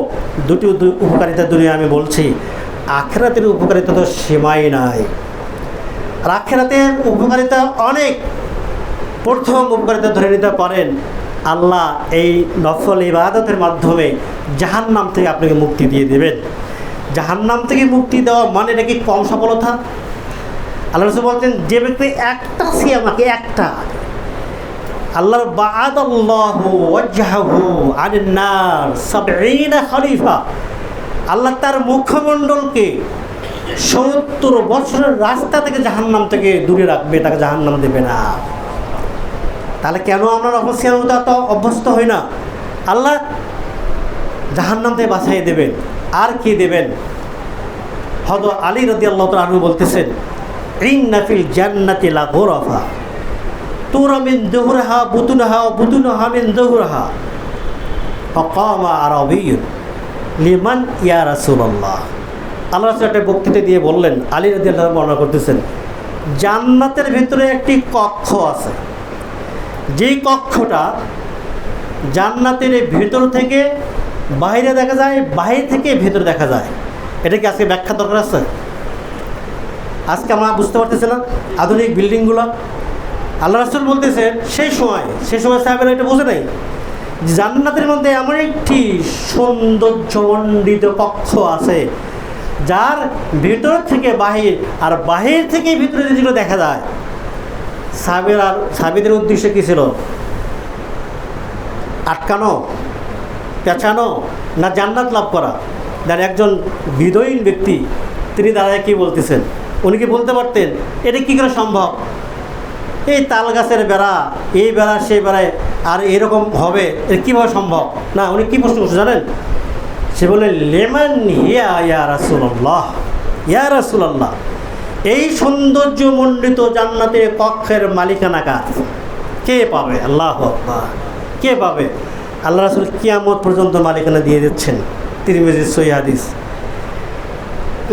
দুটি উপকারিতা দুনিয়া আমি বলছি, আখিরাতের উপকারিতা তো সীমাই নাই। আর আখিরাতের উপকারিতা অনেক। প্রথম উপকারিতা ধরে নিতে পারেন, আল্লাহ এই নফল ইবাদতের মাধ্যমে জাহান্নাম থেকে আপনাকে মুক্তি দিয়ে দেবেন। জাহান্নাম থেকে মুক্তি দেওয়া মানে নাকি কম সফলতা? আল্লাহ রাসূল বলতেন যে ব্যক্তি একটা সিয়ামাকে একটা আল্লাহর বা'আদাল্লাহু ওয়াজহাহু আনিন নার ৭০ খলিফা, আল্লাহ তার মুখমণ্ডলকে ৭০ বছরের রাস্তা থেকে জাহান্নাম থেকে দূরে রাখবে, তাকে জাহান্নাম দেবে না। তাহলে কেন আমরা নফল সিয়ামের মতো এত অভ্যস্ত হই না? আল্লাহ জাহান্নাম থেকে বাঁচাই দেবেন। আর কি দেবেন? হযরত আলী রাদিয়াল্লাহু তাআলা আনহু বলতেছেন ইন্না ফিল জান্নাতি লা গুরাফা তুরা মিন যুহরিহা বুতুনহা ওয়া বুতুনহা মিন যুহরিহা ফাকামা আরাবিয়্যুন লিমান ইয়া রাসূলুল্লাহ। আল্লাহ রাসূল একটা বক্তৃতা দিয়ে বললেন, আলী রাদিয়াল্লাহু তাআলা বর্ণনা করতেছেন, জান্নাতের ভিতরে একটি কক্ষ আছে, যেই কক্ষটা জান্নাতের ভেতর থেকে বাইরে দেখা যায়, বাইরে থেকে ভেতরে দেখা যায়, এটা কি আজকে ব্যাখ্যা দরকার আছে? আজকে আমরা বুঝতে পারতেছি না আধুনিক বিল্ডিংগুলো। আল্লাহ রাসূল বলতেছেন সেই সময় সাহাবারা এটা বোঝে নাই যে জান্নাতের মধ্যে এমন একটি সৌন্দর্যমণ্ডিত কক্ষ আছে যার ভিতর থেকে বাহির আর বাহির থেকে ভিতরে যেগুলো দেখা যায়। সাহাবীদের উদ্দেশ্য কী ছিল? আটকানো, পেঁচানো, না জান্নাত লাভ করা? যার একজন বিদয়ীন ব্যক্তি তিনি দাঁড়ায় কী বলতেছেন, উনি কি বলতে পারতেন এটা কী করে সম্ভব? এই তাল গাছের বেড়া, এই বেড়া সেই বেড়ায়, আর এরকম হবে, এটা কীভাবে সম্ভব? না, উনি কী প্রশ্ন করছে জানেন? সে বলে লেমান হিয়া ইয়া রাসূলুল্লাহ, ইয়া রাসূলুল্লাহ, এই সৌন্দর্যমণ্ডিত জান্নাতের কক্ষের মালিকানা কার? কে পাবে? আল্লাহু আকবার, কে পাবে? আল্লাহ রাসূল কিয়ামত পর্যন্ত মালিকানা দিয়ে দিচ্ছেন। তিরমিজি সহিহ হাদিস।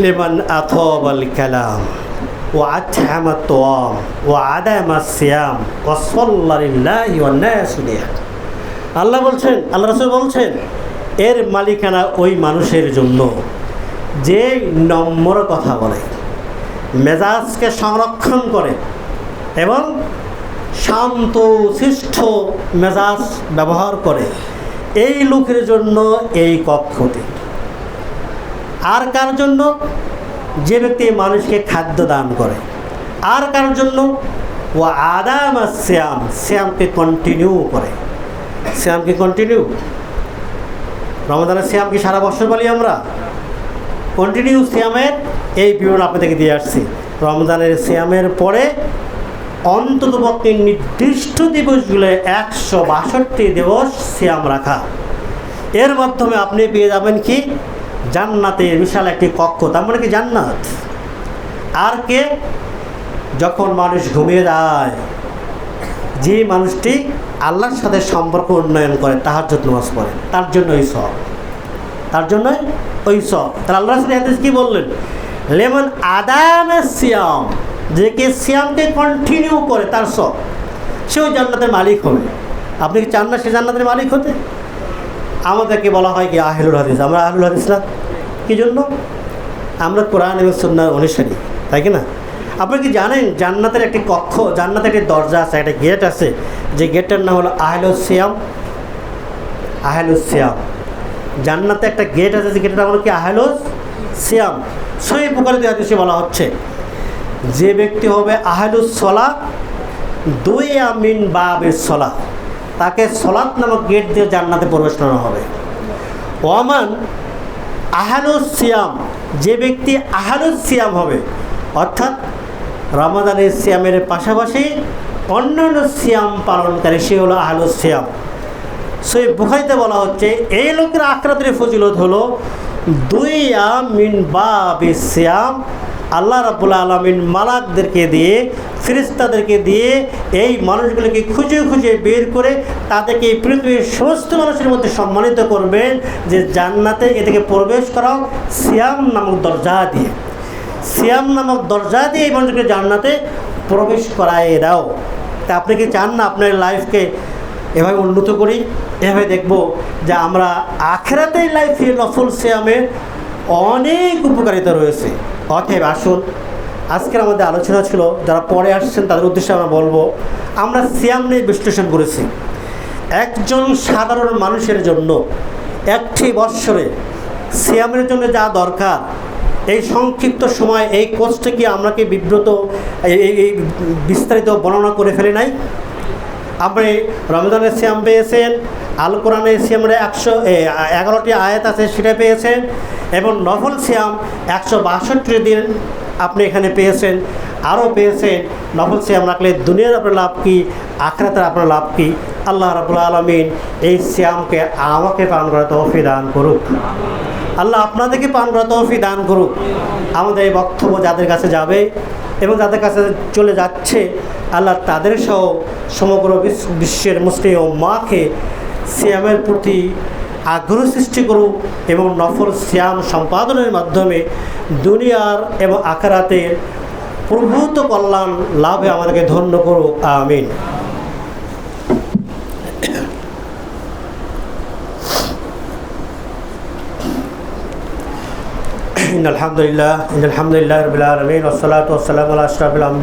লিমান আতাবাল কালাম ওয়া আত'আমা আত-তা'আম ওয়া আদামা আস-সিয়াম ওয়া সাল্লা লিল্লাহি ওয়ান নাসু লিহা। আল্লাহ বলছেন, আল্লাহ রাসূল বলছেন, এর মালিকানা ওই মানুষের জন্য যে নম্র কথা বলে, মেজাজকে সংরক্ষণ করে এবং শান্ত শিষ্ট মেজাজ ব্যবহার করে, এই লোকের জন্য এই কক্ষটি। আর কার জন্য? যে ব্যক্তি মানুষকে খাদ্য দান করে। আর কার জন্য? ও আদাম শ্যাম, শ্যামকে কন্টিনিউ করে। শ্যামকে কন্টিনিউ, রমাদানের শ্যাম কি সারা বছর বলি আমরা? কন্টিনিউ শ্যামের এই বিবরণ আপনাদেরকে দিয়ে আসছি। রমজানের শ্যামের পরে অন্ততপক্ষে নির্দিষ্ট দিবসগুলো 162 দিবস শ্যাম রাখা, এর মাধ্যমে আপনি পেয়ে যাবেন কি? জান্নাতের বিশাল একটি কক্ষ, তার মানে কি জান্নাত। আর কে? যখন মানুষ ঘুমিয়ে যায়, যে মানুষটি আল্লাহর সাথে সম্পর্ক উন্নয়ন করে, তাহাজ্জুদ নামাজ পড়ে, তার জন্য ওই সব, তার জন্য ওই সব। তাহলে আল্লাহ হাদিস কি বললেন? লেমন আদাম সিয়াম, যে কে সিয়ামকে কন্টিনিউ করে তার সব, সেও জান্নাতের মালিক হবে। আপনি কি চান না সে জান্নাতের মালিক হতে? আমাদেরকে বলা হয় কি আহলুল হাদিস। আমরা আহলুল হাদিস না, কী জন্য? আমরা কোরআন এবং সুন্নাহর অনুসারী, তাই কি না? আপনি কি জানেন জান্নাতের একটি কক্ষ, জান্নাতের একটি দরজা আছে, একটা গেট আছে, যে গেটটার নাম হলো আহলুস সিয়াম। আহলুস সিয়াম, জান্নাতে একটা গেট আছে, যে গেটের নাম হলো কি? আহলুস সিয়াম। সহিহ বুখারীতে হাদিসে বলা হচ্ছে, যে ব্যক্তি হবে আহলুস সলাহ, দুই আমিন বাবিস সলাহ, তাকে সলাত নামক গেট দিয়ে জান্নাতে প্রবেশ করানো হবে। ওমান আহলুস সিয়াম, যে ব্যক্তি আহলুস সিয়াম হবে, অর্থাৎ রমাদানের সিয়ামের পাশাপাশি অন্যান্য সিয়াম পালনকারী, সে হলো আহলুস সিয়াম। সহিহ বুখারীতে বলা হচ্ছে এই লোকের আখিরাতের ফজিলত হলো দুই আমিন বাবিস সিয়াম। আল্লাহ রাব্বুল আলামিন মালাকদেরকে দিয়ে, ফেরেশতাদেরকে দিয়ে এই মানুষগুলোকে খুঁজে খুঁজে বের করে তাদেরকে এই পৃথিবীর সমস্ত মানুষের মধ্যে সম্মানিত করবেন যে জান্নাতে এদেরকে প্রবেশ করাও সিয়াম নামক দরজা দিয়ে। সিয়াম নামক দরজা দিয়ে এই মানুষকে জান্নাতে প্রবেশ করায় দাও। তা আপনি কি চান না আপনার লাইফকে এভাবে উন্নত করি? এভাবে দেখব যে আমরা আখিরাতের লাইফে নফল সিয়ামের অনেক উপকারিতা রয়েছে। অতএব আসুন, আজকের আমাদের আলোচনা ছিল, যারা পরে আসছেন তাদের উদ্দেশ্যে আমরা বলবো, আমরা সিয়াম নিয়ে বিশ্লেষণ করেছি। একজন সাধারণ মানুষের জন্য একটি বৎসরে সিয়ামের জন্য যা দরকার, এই সংক্ষিপ্ত সময় এই কোর্সটা কি আমরা কি বিব্রত এই বিস্তারিত বর্ণনা করে ফেলে নাই? আপনি রমজানের সিয়াম পেয়েছেন, আল কোরআনের সিয়ামের 111টি আয়াত আছে সেটা পেয়েছেন, এবং নফল সিয়াম 162 দিন আপনি এখানে পেয়েছেন। আরও পেয়েছেন নফল সিয়াম রাখলে দুনিয়ার আপনার লাভ কী, আখিরাতের আপনার লাভ কী। আল্লাহ রাব্বুল আলামিন এই সিয়ামকে আমাকে পালন করার তৌফিক দান করুক। আল্লাহ আপনাদেরকে পালন করার তৌফিক দান করুক। আমাদের এই বক্তব্য যাদের কাছে যাবে এবং যাদের কাছে চলে যাচ্ছে, আল্লাহ তাদের সহ সমগ্র বিশ্বের মুসলিম উম্মাহকে সিয়ামের প্রতি আগ্রহ সৃষ্টি করুক এবং নফল সিয়াম সম্পাদনের মাধ্যমে দুনিয়ার এবং আখিরাতের প্রভূত কল্যাণ লাভে আমাদেরকে ধন্য করুক। আমিন। ইন্নাল হামদুলিল্লাহ রাব্বিল আলামিন ওয়াসসালাতু ওয়াসসালামু আলা আশরাফিল